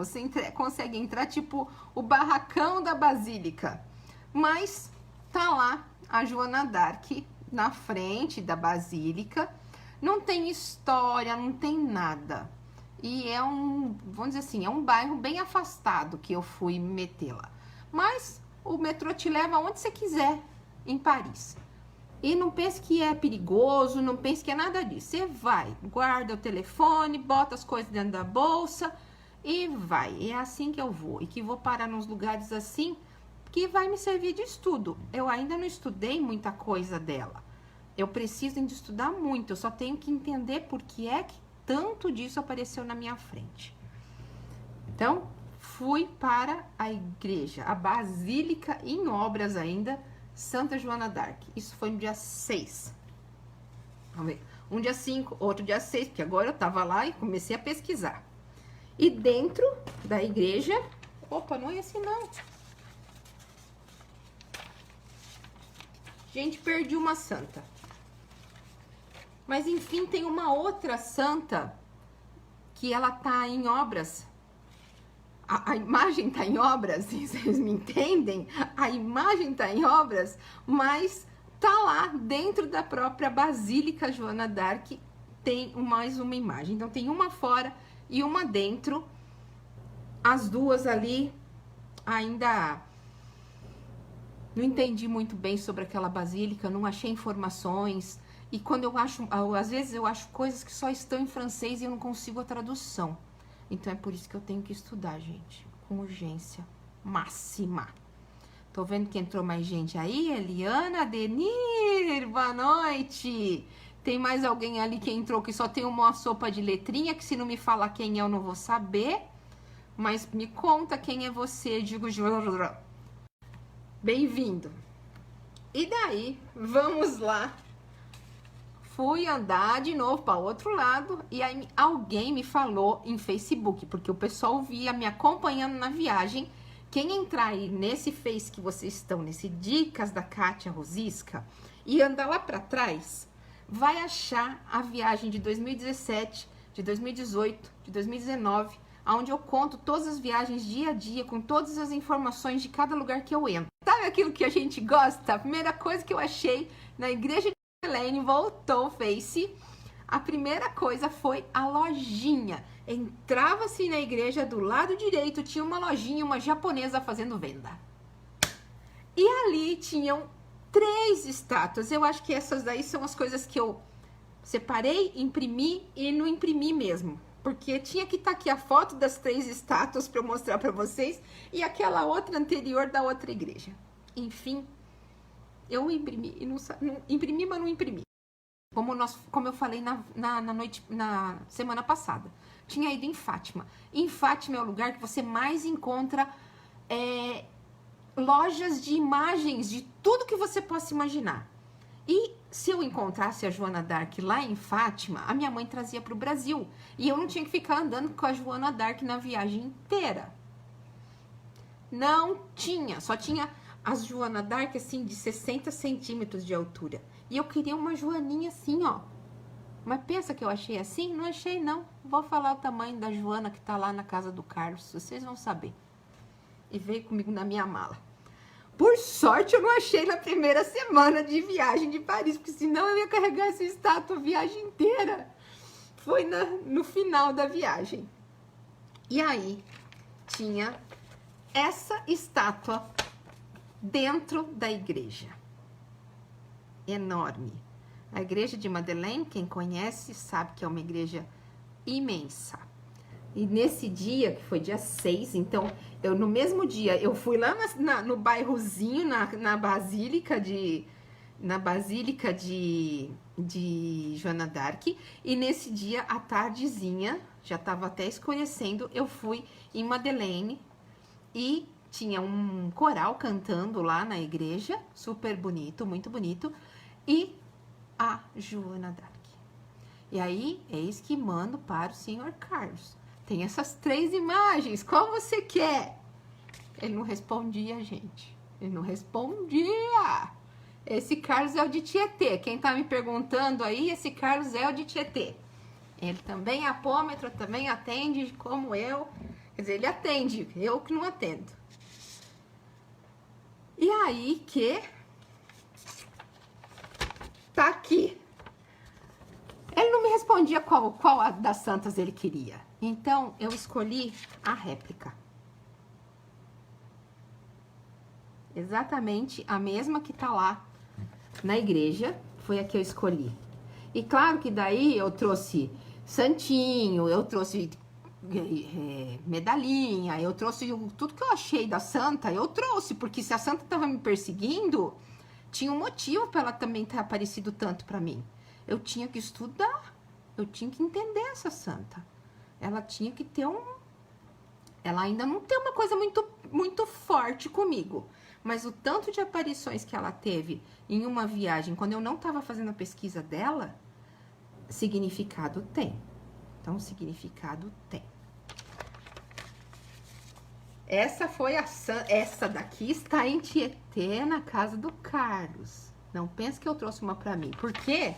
consegue entrar tipo o barracão da basílica, mas tá lá a Joana Dark na frente da basílica, não tem história, não tem nada, e é vamos dizer assim, é um bairro bem afastado que eu fui meter lá, mas o metrô te leva aonde você quiser em Paris. E não pense que é perigoso, não pense que é nada disso. Você vai, guarda o telefone, bota as coisas dentro da bolsa e vai. É assim que eu vou. E que vou parar nos lugares assim que vai me servir de estudo. Eu ainda não estudei muita coisa dela. Eu preciso de estudar muito. Eu só tenho que entender por que é que tanto disso apareceu na minha frente. Então, fui para a igreja, a basílica em obras ainda, Santa Joana Dark. Isso foi no dia 6. Vamos ver. Um dia 5, outro dia 6, porque agora eu tava lá e comecei a pesquisar. E dentro da igreja... Opa, não é assim não. Gente, perdi uma santa. Mas enfim, tem uma outra santa que ela tá em obras. A imagem tá em obras, vocês me entendem? A imagem tá em obras, mas tá lá dentro da própria Basílica Joana Dark, tem mais uma imagem. Então tem uma fora e uma dentro. As duas ali ainda não entendi muito bem sobre aquela basílica, não achei informações. E quando às vezes eu acho coisas que só estão em francês e eu não consigo a tradução. Então é por isso que eu tenho que estudar, gente, com urgência máxima. Tô vendo que entrou mais gente aí, Eliana, Denir, boa noite. Tem mais alguém ali que entrou que só tem uma sopa de letrinha, que se não me falar quem é eu não vou saber. Mas me conta quem é você, digo, bem-vindo. E daí, vamos lá. Fui andar de novo para outro lado e aí alguém me falou em Facebook, porque o pessoal via me acompanhando na viagem. Quem entrar aí nesse Face que vocês estão, nesse Dicas da Kátia Rosisca, e andar lá para trás, vai achar a viagem de 2017, de 2018, de 2019, onde eu conto todas as viagens dia a dia, com todas as informações de cada lugar que eu entro. Sabe aquilo que a gente gosta? A primeira coisa que eu achei na igreja de Helene, voltou o Face, a primeira coisa foi a lojinha. Entrava-se na igreja, do lado direito tinha uma lojinha, uma japonesa fazendo venda. E ali tinham 3 estátuas. Eu acho que essas daí são as coisas que eu separei, imprimi e não imprimi mesmo. Porque tinha que estar aqui a foto das 3 estátuas para eu mostrar para vocês e aquela outra anterior da outra igreja. Enfim, eu imprimi e não imprimi, mas não imprimi. Como eu falei na semana passada. Tinha ido em Fátima. Em Fátima é o lugar que você mais encontra lojas de imagens de tudo que você possa imaginar. E se eu encontrasse a Joana Dark lá em Fátima, a minha mãe trazia para o Brasil. E eu não tinha que ficar andando com a Joana Dark na viagem inteira. Não tinha, só tinha as Joana Dark, assim, de 60 centímetros de altura. E eu queria uma joaninha assim, ó. Mas pensa que eu achei assim? Não achei, não. Vou falar o tamanho da Joana que tá lá na casa do Carlos. Vocês vão saber. E veio comigo na minha mala. Por sorte, eu não achei na primeira semana de viagem de Paris, porque senão eu ia carregar essa estátua a viagem inteira. Foi no final da viagem. E aí, tinha essa estátua dentro da igreja. Enorme. A igreja de Madeleine, quem conhece, sabe que é uma igreja imensa. E nesse dia, que foi dia 6, então, no mesmo dia, eu fui lá no bairrozinho, na Basílica de Joana d'Arc, e nesse dia, à tardezinha, já estava até escurecendo, eu fui em Madeleine, e tinha um coral cantando lá na igreja, super bonito, muito bonito, e a Joana d'Arc. E aí, eis que mando para o senhor Carlos. Tem essas 3 imagens, qual você quer? Ele não respondia, gente. Ele não respondia. Esse Carlos é o de Tietê. Quem tá me perguntando aí, esse Carlos é o de Tietê. Ele também é apômetro, também atende como eu. Quer dizer, ele atende, eu que não atendo. E aí que tá aqui. Ele não me respondia qual das santas ele queria. Então, eu escolhi a réplica. Exatamente a mesma que tá lá na igreja, foi a que eu escolhi. E claro que daí eu trouxe santinho, eu trouxe medalhinha, eu trouxe tudo que eu achei da santa, eu trouxe, porque se a santa tava me perseguindo, tinha um motivo para ela também ter aparecido tanto para mim. Eu tinha que estudar, eu tinha que entender essa santa. Ela tinha que ter ela ainda não tem uma coisa muito forte comigo, mas o tanto de aparições que ela teve em uma viagem, quando eu não estava fazendo a pesquisa dela, significado tem. Então, significado tem. Essa daqui está em Tietê, na casa do Carlos. Não pense que eu trouxe uma para mim, porque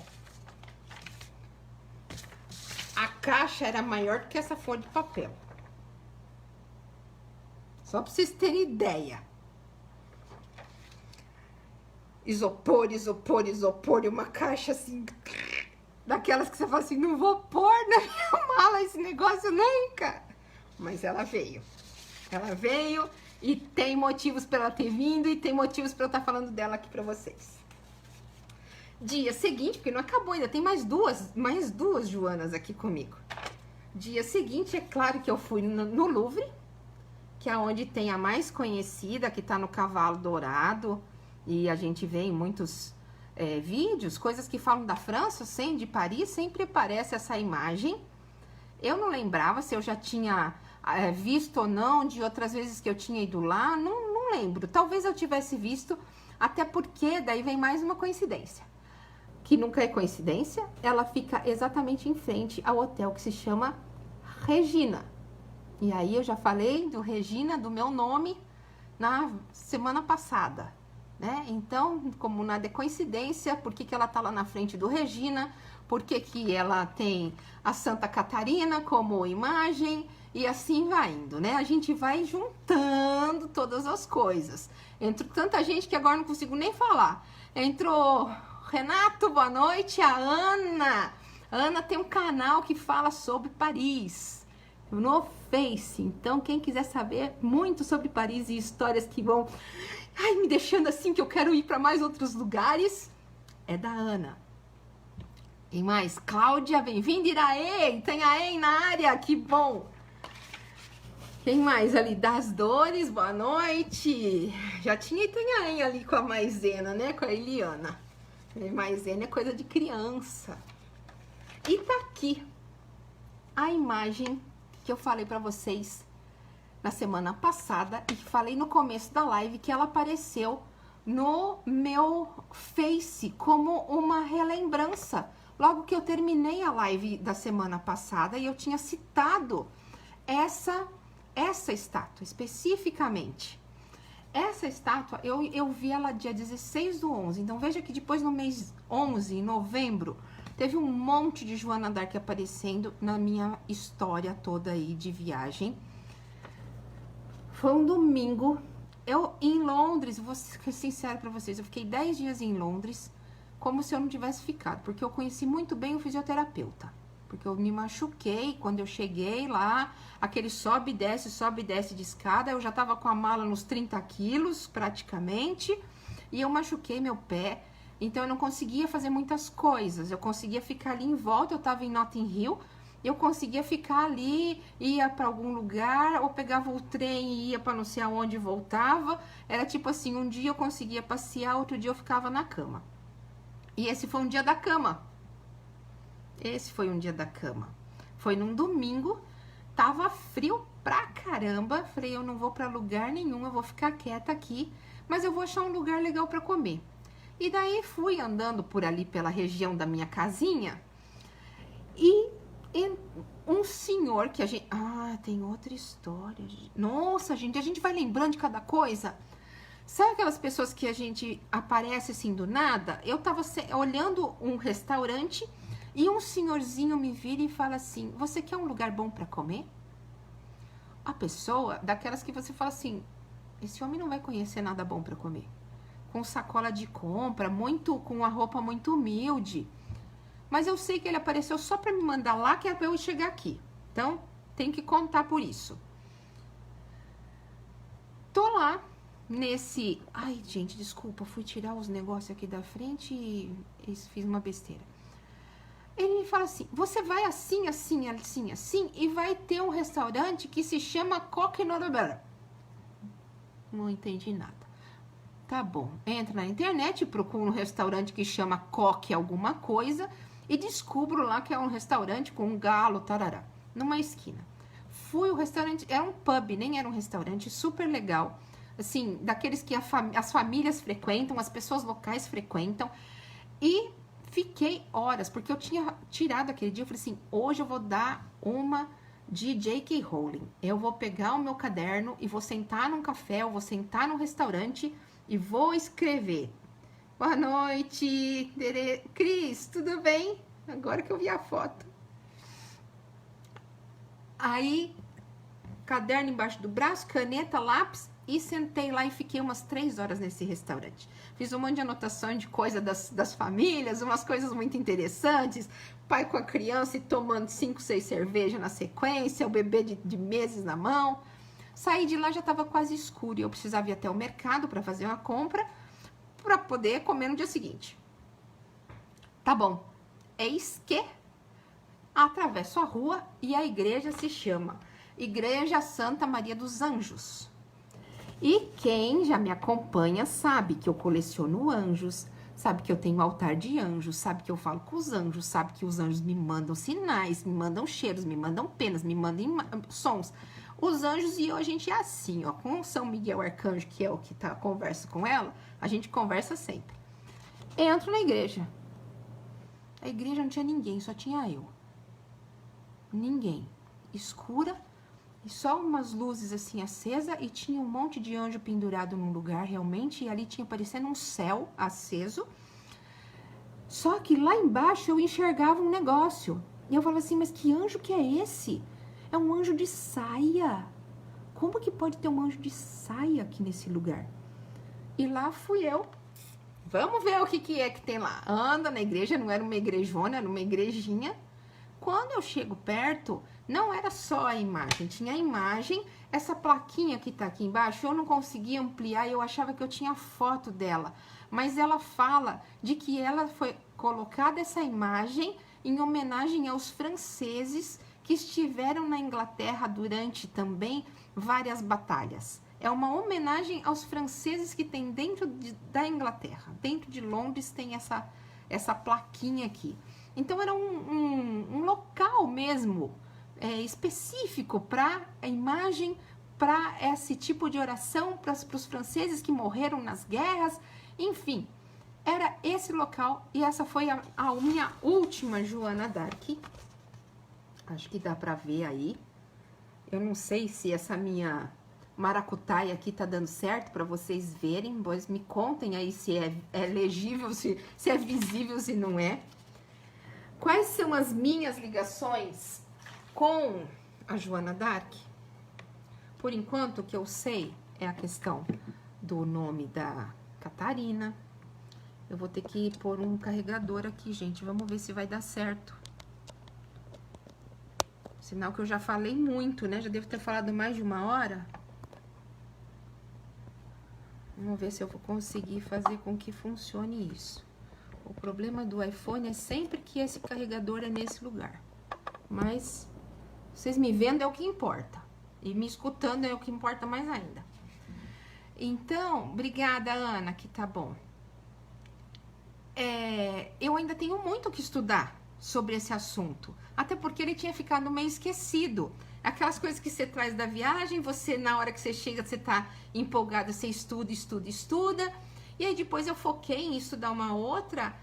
a caixa era maior do que essa folha de papel. Só para vocês terem ideia. Isopor, isopor, isopor, e uma caixa assim, daquelas que você fala assim, não vou pôr na minha mala esse negócio nunca. Mas ela veio. Ela veio e tem motivos para ela ter vindo e tem motivos para eu estar falando dela aqui para vocês. Dia seguinte, porque não acabou ainda, tem mais duas Joanas aqui comigo. Dia seguinte, é claro que eu fui no Louvre, que é onde tem a mais conhecida, que tá no Cavalo Dourado, e a gente vê em muitos vídeos, coisas que falam da França, de Paris, sempre aparece essa imagem. Eu não lembrava se eu já tinha visto ou não, de outras vezes que eu tinha ido lá, não lembro. Talvez eu tivesse visto, até porque daí vem mais uma coincidência. Que nunca é coincidência, ela fica exatamente em frente ao hotel que se chama Regina. E aí eu já falei do Regina, do meu nome, na semana passada, né? Então, como nada é coincidência, por que ela tá lá na frente do Regina? Por que ela tem a Santa Catarina como imagem? E assim vai indo, né? A gente vai juntando todas as coisas. Entrou tanta gente que agora não consigo nem falar. Entrou Renato, boa noite. A Ana. A Ana tem um canal que fala sobre Paris no Face. Então, quem quiser saber muito sobre Paris e histórias que vão me deixando assim que eu quero ir para mais outros lugares, é da Ana. E mais, Cláudia, bem-vinda, Iraê. Tem a EM na área, que bom. Quem mais ali? Das Dores, boa noite. Já tinha Itanhaém ali com a Maisena, né? Com a Eliana. Maisena é coisa de criança. E tá aqui a imagem que eu falei pra vocês na semana passada e que falei no começo da live, que ela apareceu no meu Face como uma relembrança. Logo que eu terminei a live da semana passada e eu tinha citado essa estátua, especificamente. Essa estátua, eu vi ela dia 16/11, então veja que depois no mês 11, em novembro, teve um monte de Joana d'Arc aparecendo na minha história toda aí de viagem. Foi um domingo Eu, em Londres, vou ser sincera pra vocês, eu fiquei 10 dias em Londres, como se eu não tivesse ficado, porque eu conheci muito bem o fisioterapeuta. Porque eu me machuquei quando eu cheguei lá, aquele sobe e desce de escada, eu já tava com a mala nos 30 quilos, praticamente, e eu machuquei meu pé, então eu não conseguia fazer muitas coisas, eu conseguia ficar ali em volta, eu tava em Notting Hill, eu conseguia ficar ali, ia para algum lugar, ou pegava o trem e ia para não sei aonde e voltava. Era tipo assim, um dia eu conseguia passear, outro dia eu ficava na cama. E esse foi um dia da cama. Esse foi um dia da cama. Foi num domingo, tava frio pra caramba. Falei, eu não vou pra lugar nenhum, eu vou ficar quieta aqui, mas eu vou achar um lugar legal pra comer. E daí fui andando por ali pela região da minha casinha e um senhor que a gente... Ah, tem outra história. Nossa, gente, a gente vai lembrando de cada coisa. Sabe aquelas pessoas que a gente aparece assim do nada? Eu tava olhando um restaurante e um senhorzinho me vira e fala assim, você quer um lugar bom pra comer? A pessoa, daquelas que você fala assim, esse homem não vai conhecer nada bom pra comer. Com sacola de compra, com uma roupa muito humilde. Mas eu sei que ele apareceu só pra me mandar lá, que é pra eu chegar aqui. Então, tem que contar por isso. Tô lá, nesse... Ai, gente, desculpa, fui tirar os negócios aqui da frente e fiz uma besteira. Ele me fala assim, você vai assim, assim, assim, assim, e vai ter um restaurante que se chama Coque Norobera. Não entendi nada. Tá bom, entra na internet, procura um restaurante que chama Coque alguma coisa e descubro lá que é um restaurante com um galo, tarará, numa esquina. Fui, o restaurante, era um pub, nem era um restaurante, super legal. Assim, daqueles que as famílias frequentam, as pessoas locais frequentam. E fiquei horas, porque eu tinha tirado aquele dia, eu falei assim, hoje eu vou dar uma de J.K. Rowling. Eu vou pegar o meu caderno e vou sentar num café, eu vou sentar num restaurante e vou escrever. Boa noite, Cris, tudo bem? Agora que eu vi a foto. Aí, caderno embaixo do braço, caneta, lápis, e sentei lá e fiquei umas 3 horas nesse restaurante. Fiz um monte de anotação de coisa das famílias, umas coisas muito interessantes. Pai com a criança e tomando 5, 6 cervejas na sequência, o bebê de meses na mão. Saí de lá, já estava quase escuro e eu precisava ir até o mercado para fazer uma compra para poder comer no dia seguinte. Tá bom. Eis que atravesso a rua e a igreja se chama Igreja Santa Maria dos Anjos. E quem já me acompanha sabe que eu coleciono anjos, sabe que eu tenho altar de anjos, sabe que eu falo com os anjos, sabe que os anjos me mandam sinais, me mandam cheiros, me mandam penas, me mandam sons. Os anjos e eu, a gente é assim, ó, com São Miguel Arcanjo, que é o que conversa com ela, a gente conversa sempre. Entro na igreja. A igreja não tinha ninguém, só tinha eu. Ninguém. Escura. E só umas luzes assim acesa e tinha um monte de anjo pendurado num lugar realmente, e ali tinha parecendo um céu aceso. Só que lá embaixo eu enxergava um negócio. E eu falava assim, mas que anjo que é esse? É um anjo de saia. Como que pode ter um anjo de saia aqui nesse lugar? E lá fui eu. Vamos ver o que é que tem lá. Anda na igreja, não era uma igrejona, era uma igrejinha. Quando eu chego perto, não era só a imagem, tinha a imagem, essa plaquinha que tá aqui embaixo, eu não conseguia ampliar e eu achava que eu tinha foto dela. Mas ela fala de que ela foi colocada essa imagem em homenagem aos franceses que estiveram na Inglaterra durante também várias batalhas. É uma homenagem aos franceses que tem dentro da Inglaterra. Dentro de Londres tem essa plaquinha aqui. Então, era um local mesmo específico para a imagem, para esse tipo de oração, para os franceses que morreram nas guerras, enfim. Era esse local e essa foi a minha última Joana d'Arc. Acho que dá para ver aí. Eu não sei se essa minha maracutaia aqui tá dando certo para vocês verem, pois me contem aí se é legível, se é visível, se não é. Quais são as minhas ligações com a Joana d'Arc? Por enquanto, o que eu sei é a questão do nome da Catarina. Eu vou ter que pôr um carregador aqui, gente. Vamos ver se vai dar certo. Sinal que eu já falei muito, né? Já devo ter falado mais de 1 hora. Vamos ver se eu vou conseguir fazer com que funcione isso. O problema do iPhone é sempre que esse carregador é nesse lugar. Mas vocês me vendo é o que importa. E me escutando é o que importa mais ainda. Então, obrigada, Ana, que tá bom. Eu ainda tenho muito o que estudar sobre esse assunto. Até porque ele tinha ficado meio esquecido. Aquelas coisas que você traz da viagem, você, na hora que você chega, você tá empolgada, você estuda. E aí depois eu foquei em estudar uma outra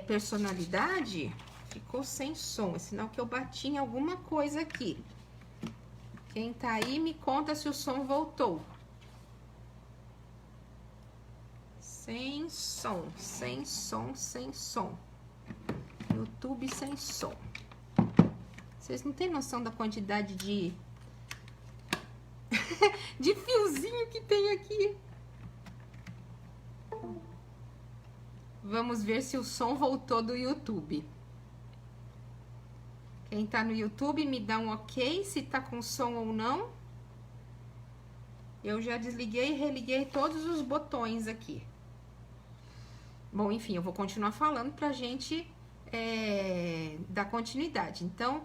personalidade. Ficou sem som, é sinal que eu bati em alguma coisa aqui. Quem tá aí, me conta se o som voltou. Sem som. YouTube sem som. Vocês não têm noção da quantidade de de fiozinho que tem aqui. Vamos ver se o som voltou do YouTube. Quem tá no YouTube me dá um ok se tá com som ou não. Eu já desliguei e religuei todos os botões aqui. Bom, enfim, eu vou continuar falando pra gente dar continuidade. Então...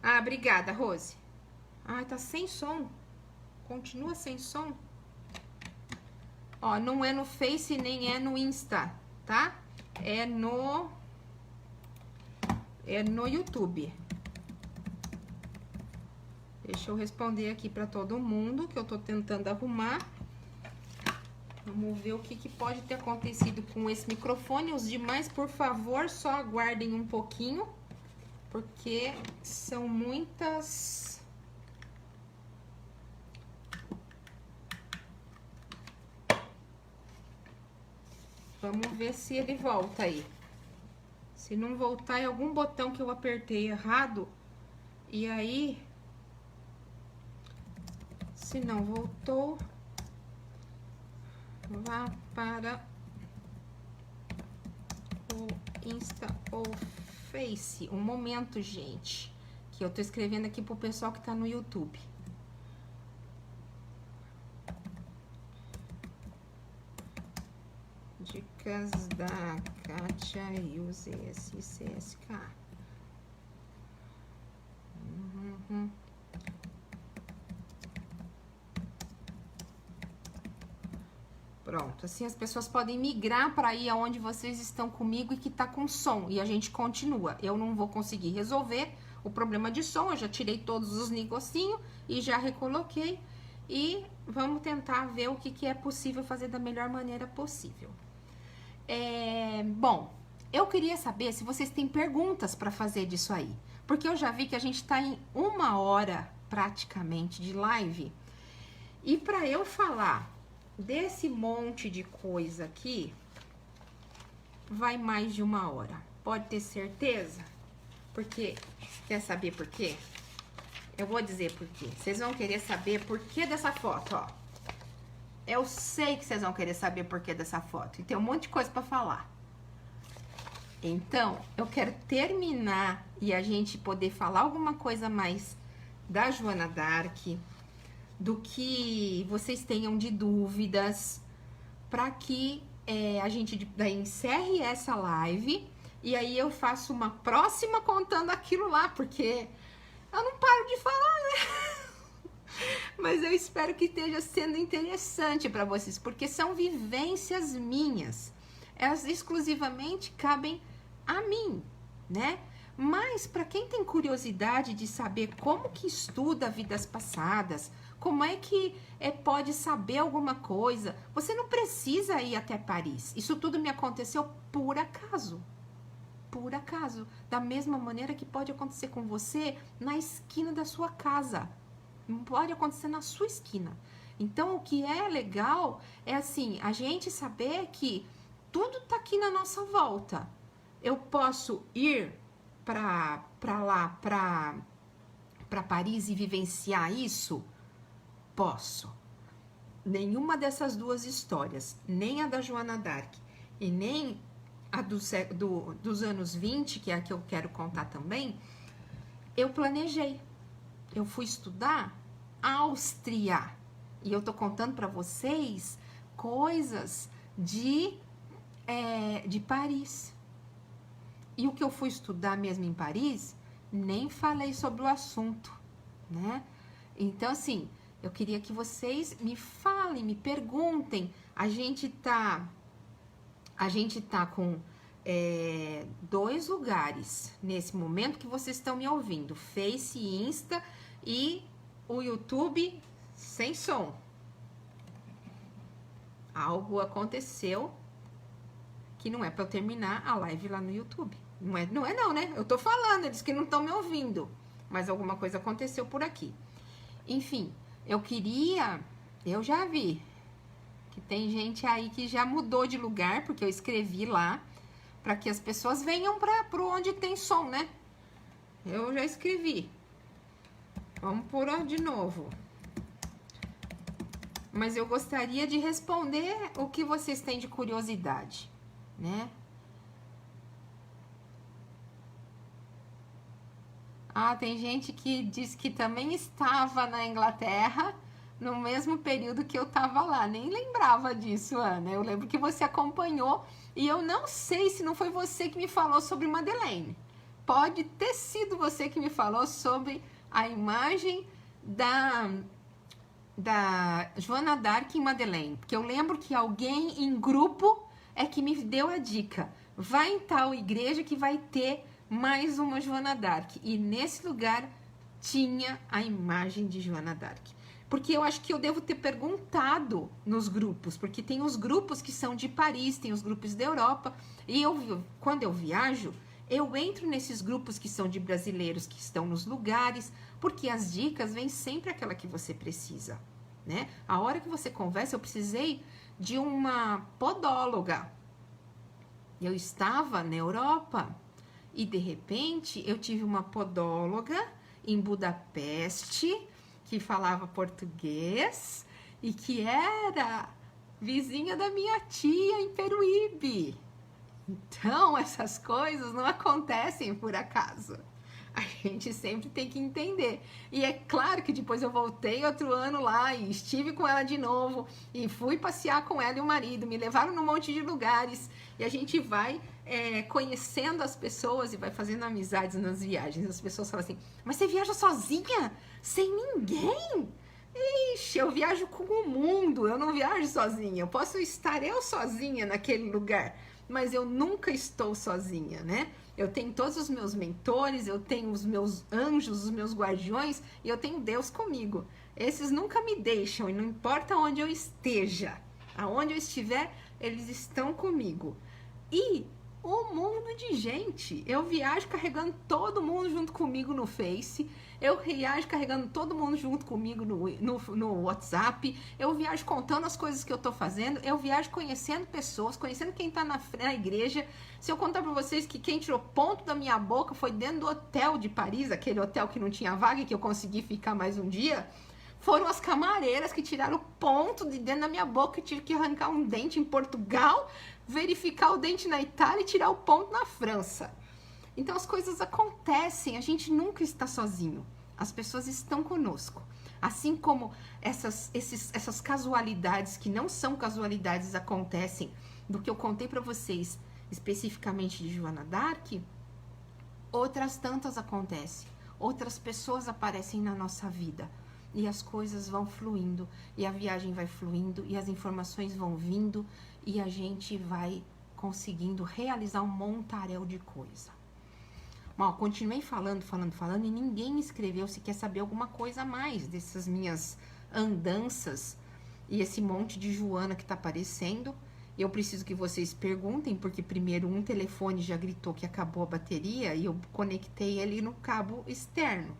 Ah, obrigada, Rose. Ah, tá sem som. Continua sem som. Ó, não é no Face nem é no Insta, tá? É no YouTube. Deixa eu responder aqui pra todo mundo, que eu tô tentando arrumar. Vamos ver o que pode ter acontecido com esse microfone. Os demais, por favor, só aguardem um pouquinho, porque são muitas... Vamos ver se ele volta aí. Se não voltar, é algum botão que eu apertei errado. E aí... Se não voltou... Vá para o Insta ou Face. Um momento, gente. Que eu tô escrevendo aqui pro pessoal que tá no YouTube. Dicas da Kátia e o ZSCSK. Pronto, assim as pessoas podem migrar para ir aonde vocês estão comigo e que tá com som, e a gente continua. Eu não vou conseguir resolver o problema de som, eu já tirei todos os negocinhos e já recoloquei, e vamos tentar ver o que é possível fazer da melhor maneira possível. Bom, eu queria saber se vocês têm perguntas para fazer disso aí, porque eu já vi que a gente tá em 1 hora praticamente de live, e para eu falar desse monte de coisa aqui, vai mais de 1 hora. Pode ter certeza? Porque, quer saber por quê? Eu vou dizer por quê. Vocês vão querer saber por que dessa foto, ó. Eu sei que vocês vão querer saber por que dessa foto. E tem um monte de coisa pra falar. Então, eu quero terminar e a gente poder falar alguma coisa mais da Joana d'Arc, do que vocês tenham de dúvidas, para que a gente daí encerre essa live, e aí eu faço uma próxima contando aquilo lá, porque eu não paro de falar, né? Mas eu espero que esteja sendo interessante para vocês, porque são vivências minhas, elas exclusivamente cabem a mim, né? Mas para quem tem curiosidade de saber como que estuda vidas passadas, como é que pode saber alguma coisa, você não precisa ir até Paris. Isso tudo me aconteceu por acaso. Por acaso. Da mesma maneira que pode acontecer com você na esquina da sua casa. Pode acontecer na sua esquina. Então, o que é legal é assim, a gente saber que tudo tá aqui na nossa volta. Eu posso ir para Paris e vivenciar isso? Posso. nenhuma dessas duas histórias, nem a da Joana d'Arc e nem a dos anos 20, que é a que eu quero contar também, eu planejei. Eu fui estudar Áustria. E eu tô contando para vocês coisas de Paris. E o que eu fui estudar mesmo em Paris, nem falei sobre o assunto, né? Então, assim, eu queria que vocês me falem, me perguntem. A gente tá com 2 lugares nesse momento que vocês estão me ouvindo: Face, Insta e o YouTube sem som. Algo aconteceu que não é para eu terminar a live lá no YouTube. Não é não, né? Eu tô falando, eles que não estão me ouvindo. Mas alguma coisa aconteceu por aqui. Enfim, eu já vi que tem gente aí que já mudou de lugar, porque eu escrevi lá, para que as pessoas venham para onde tem som, né? Eu já escrevi. Vamos por de novo. Mas eu gostaria de responder o que vocês têm de curiosidade, né? Ah, tem gente que diz que também estava na Inglaterra no mesmo período que eu estava lá. Nem lembrava disso, Ana. Eu lembro que você acompanhou e eu não sei se não foi você que me falou sobre Madeleine. Pode ter sido você que me falou sobre a imagem da Joana d'Arc em Madeleine. Porque eu lembro que alguém em grupo é que me deu a dica. Vai em tal igreja que vai ter mais uma Joana d'Arc. E nesse lugar tinha a imagem de Joana d'Arc. Porque eu acho que eu devo ter perguntado nos grupos, porque tem os grupos que são de Paris, tem os grupos da Europa, e quando eu viajo, eu entro nesses grupos que são de brasileiros que estão nos lugares, porque as dicas vêm sempre aquela que você precisa, né? A hora que você conversa, eu precisei de uma podóloga. Eu estava na Europa e, de repente, eu tive uma podóloga em Budapeste que falava português e que era vizinha da minha tia em Peruíbe. Então, essas coisas não acontecem por acaso. A gente sempre tem que entender. E é claro que depois eu voltei outro ano lá e estive com ela de novo e fui passear com ela e o marido, me levaram num monte de lugares e a gente vai conhecendo as pessoas e vai fazendo amizades nas viagens. As pessoas falam assim, mas você viaja sozinha? Sem ninguém? Ixi, eu viajo com o mundo, eu não viajo sozinha. Eu posso estar eu sozinha naquele lugar, mas eu nunca estou sozinha, né? Eu tenho todos os meus mentores, eu tenho os meus anjos, os meus guardiões, e eu tenho Deus comigo. Esses nunca me deixam, e não importa onde eu esteja, aonde eu estiver, eles estão comigo. E um mundo de gente. Eu viajo carregando todo mundo junto comigo no Face. Eu viajo carregando todo mundo junto comigo no WhatsApp. Eu viajo contando as coisas que eu tô fazendo. Eu viajo conhecendo pessoas, conhecendo quem tá na igreja. Se eu contar pra vocês que quem tirou ponto da minha boca foi dentro do hotel de Paris, aquele hotel que não tinha vaga e que eu consegui ficar mais um dia, foram as camareiras que tiraram ponto de dentro da minha boca e tive que arrancar um dente em Portugal, verificar o dente na Itália e tirar o ponto na França. Então as coisas acontecem, a gente nunca está sozinho. As pessoas estão conosco. Assim como essas casualidades que não são casualidades acontecem, do que eu contei para vocês especificamente de Joana d'Arc, outras tantas acontecem. Outras pessoas aparecem na nossa vida. E as coisas vão fluindo, e a viagem vai fluindo, e as informações vão vindo, e a gente vai conseguindo realizar um montaréu de coisa. Bom, continuei falando, e ninguém escreveu se quer saber alguma coisa a mais dessas minhas andanças e esse monte de Joana que tá aparecendo. Eu preciso que vocês perguntem, porque primeiro um telefone já gritou que acabou a bateria e eu conectei ele no cabo externo.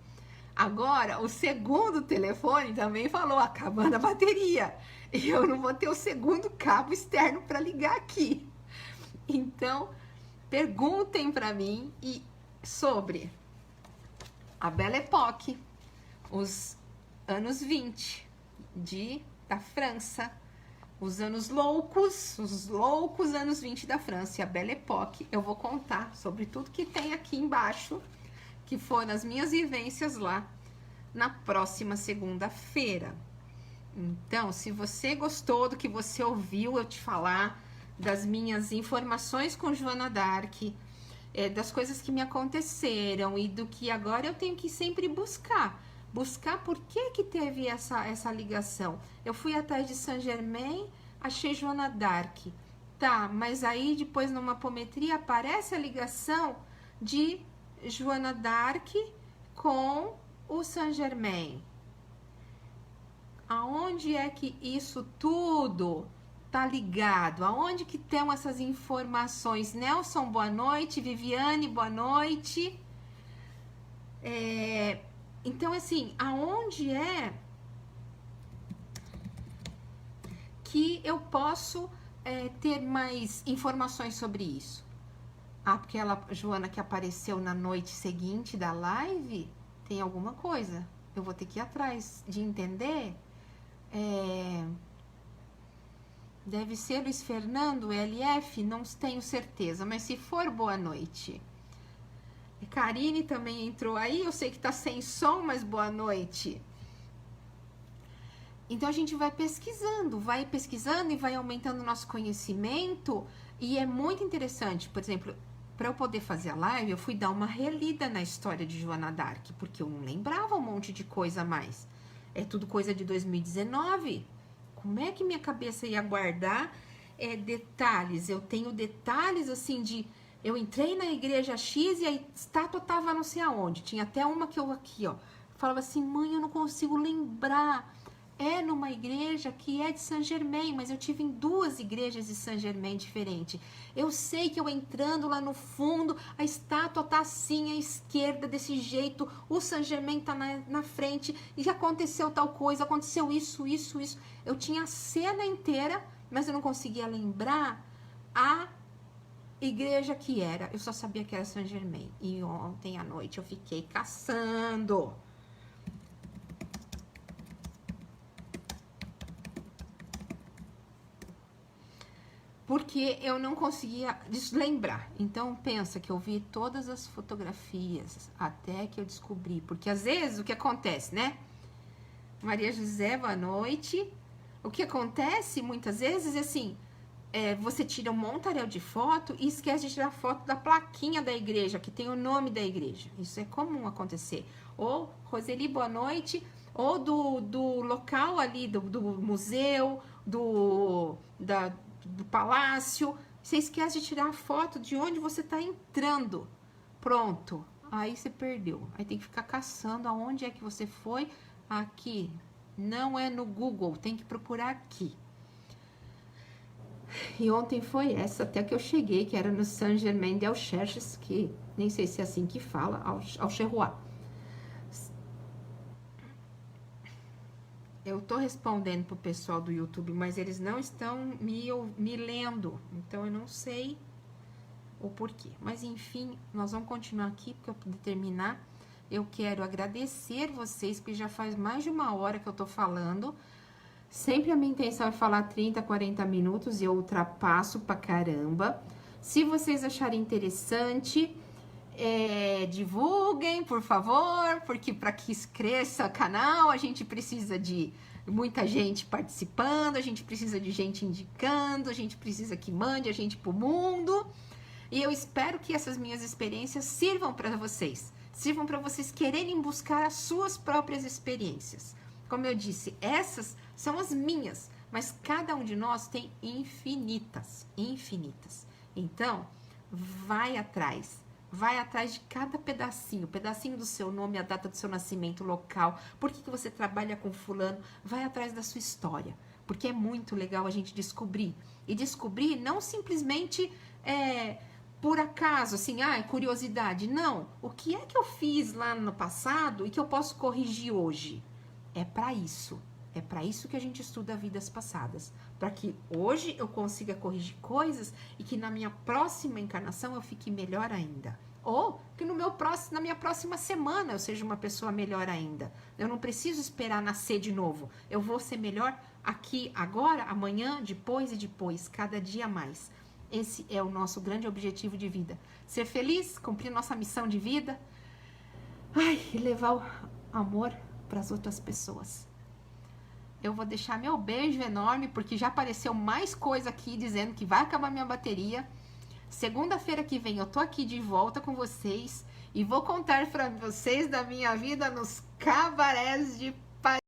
Agora, o segundo telefone também falou, acabando a bateria. E eu não vou ter o segundo cabo externo para ligar aqui. Então, perguntem para mim sobre a Belle Époque, os anos 20 de da França. Os anos loucos, os loucos anos 20 da França, e a Belle Époque. Eu vou contar sobre tudo que tem aqui embaixo, que foram as minhas vivências lá, na próxima segunda-feira. Então, se você gostou do que você ouviu eu te falar, das minhas informações com Joana d'Arc, das coisas que me aconteceram e do que agora eu tenho que sempre buscar por que teve essa ligação. Eu fui atrás de Saint Germain, achei Joana d'Arc, tá, mas aí depois numa apometria aparece a ligação de Joana d'Arc com o Saint Germain. Aonde é que isso tudo tá ligado? Aonde que estão essas informações? Nelson, boa noite. Viviane, boa noite. Então, assim, aonde é que eu posso ter mais informações sobre isso? Aquela Joana que apareceu na noite seguinte da live, tem alguma coisa. Eu vou ter que ir atrás de entender. Deve ser Luiz Fernando, LF, não tenho certeza, mas se for, boa noite. Karine também entrou aí, eu sei que tá sem som, mas boa noite. Então a gente vai pesquisando e vai aumentando o nosso conhecimento, e é muito interessante. Por exemplo, para eu poder fazer a live, eu fui dar uma relida na história de Joana d'Arc, porque eu não lembrava um monte de coisa a mais. É tudo coisa de 2019. Como é que minha cabeça ia guardar detalhes? Eu tenho detalhes assim de... Eu entrei na igreja X e a estátua tava não sei aonde. Tinha até uma que eu aqui, ó. Falava assim, mãe, eu não consigo lembrar. É numa igreja que é de Saint Germain, mas eu tive em 2 igrejas de Saint Germain diferentes. Eu sei que eu entrando lá no fundo, a estátua tá assim, à esquerda, desse jeito, o Saint Germain tá na frente, e aconteceu tal coisa, aconteceu isso. Eu tinha a cena inteira, mas eu não conseguia lembrar a igreja que era. Eu só sabia que era Saint Germain. E ontem à noite eu fiquei caçando. Porque eu não conseguia lembrar. Então, pensa que eu vi todas as fotografias até que eu descobri. Porque, às vezes, o que acontece, né? Maria José, boa noite. O que acontece, muitas vezes, é assim... você tira um montaréu de foto e esquece de tirar foto da plaquinha da igreja, que tem o nome da igreja. Isso é comum acontecer. Ou, Roseli, boa noite. Ou do local ali, do museu, do palácio, você esquece de tirar a foto de onde você tá entrando. Pronto, aí você perdeu. Aí tem que ficar caçando aonde é que você foi. Aqui, não é no Google, tem que procurar aqui. E ontem foi essa, até que eu cheguei, que era no Saint Germain des Auxerces, que nem sei se é assim que fala, Auxerrois. Eu tô respondendo pro pessoal do YouTube, mas eles não estão me lendo, então eu não sei o porquê. Mas enfim, nós vamos continuar aqui, porque eu poder terminar. Eu quero agradecer vocês, porque já faz mais de 1 hora que eu tô falando. Sempre a minha intenção é falar 30, 40 minutos e eu ultrapasso pra caramba. Se vocês acharem interessante... divulguem, por favor, porque para que cresça o canal, a gente precisa de muita gente participando, a gente precisa de gente indicando, a gente precisa que mande a gente pro mundo. E eu espero que essas minhas experiências sirvam para vocês quererem buscar as suas próprias experiências. Como eu disse, essas são as minhas, mas cada um de nós tem infinitas. Então, vai atrás de cada pedacinho do seu nome, a data do seu nascimento, o local, por que você trabalha com fulano, vai atrás da sua história, porque é muito legal a gente descobrir, e descobrir não simplesmente por acaso, assim, curiosidade, não, o que é que eu fiz lá no passado e que eu posso corrigir hoje? É para isso que a gente estuda vidas passadas, para que hoje eu consiga corrigir coisas e que na minha próxima encarnação eu fique melhor ainda. Ou que na minha próxima semana eu seja uma pessoa melhor ainda. Eu não preciso esperar nascer de novo. Eu vou ser melhor aqui, agora, amanhã, depois e depois, cada dia mais. Esse é o nosso grande objetivo de vida. Ser feliz, cumprir nossa missão de vida, e levar o amor para as outras pessoas. Eu vou deixar meu beijo enorme, porque já apareceu mais coisa aqui dizendo que vai acabar minha bateria. Segunda-feira que vem eu tô aqui de volta com vocês e vou contar para vocês da minha vida nos cabarés de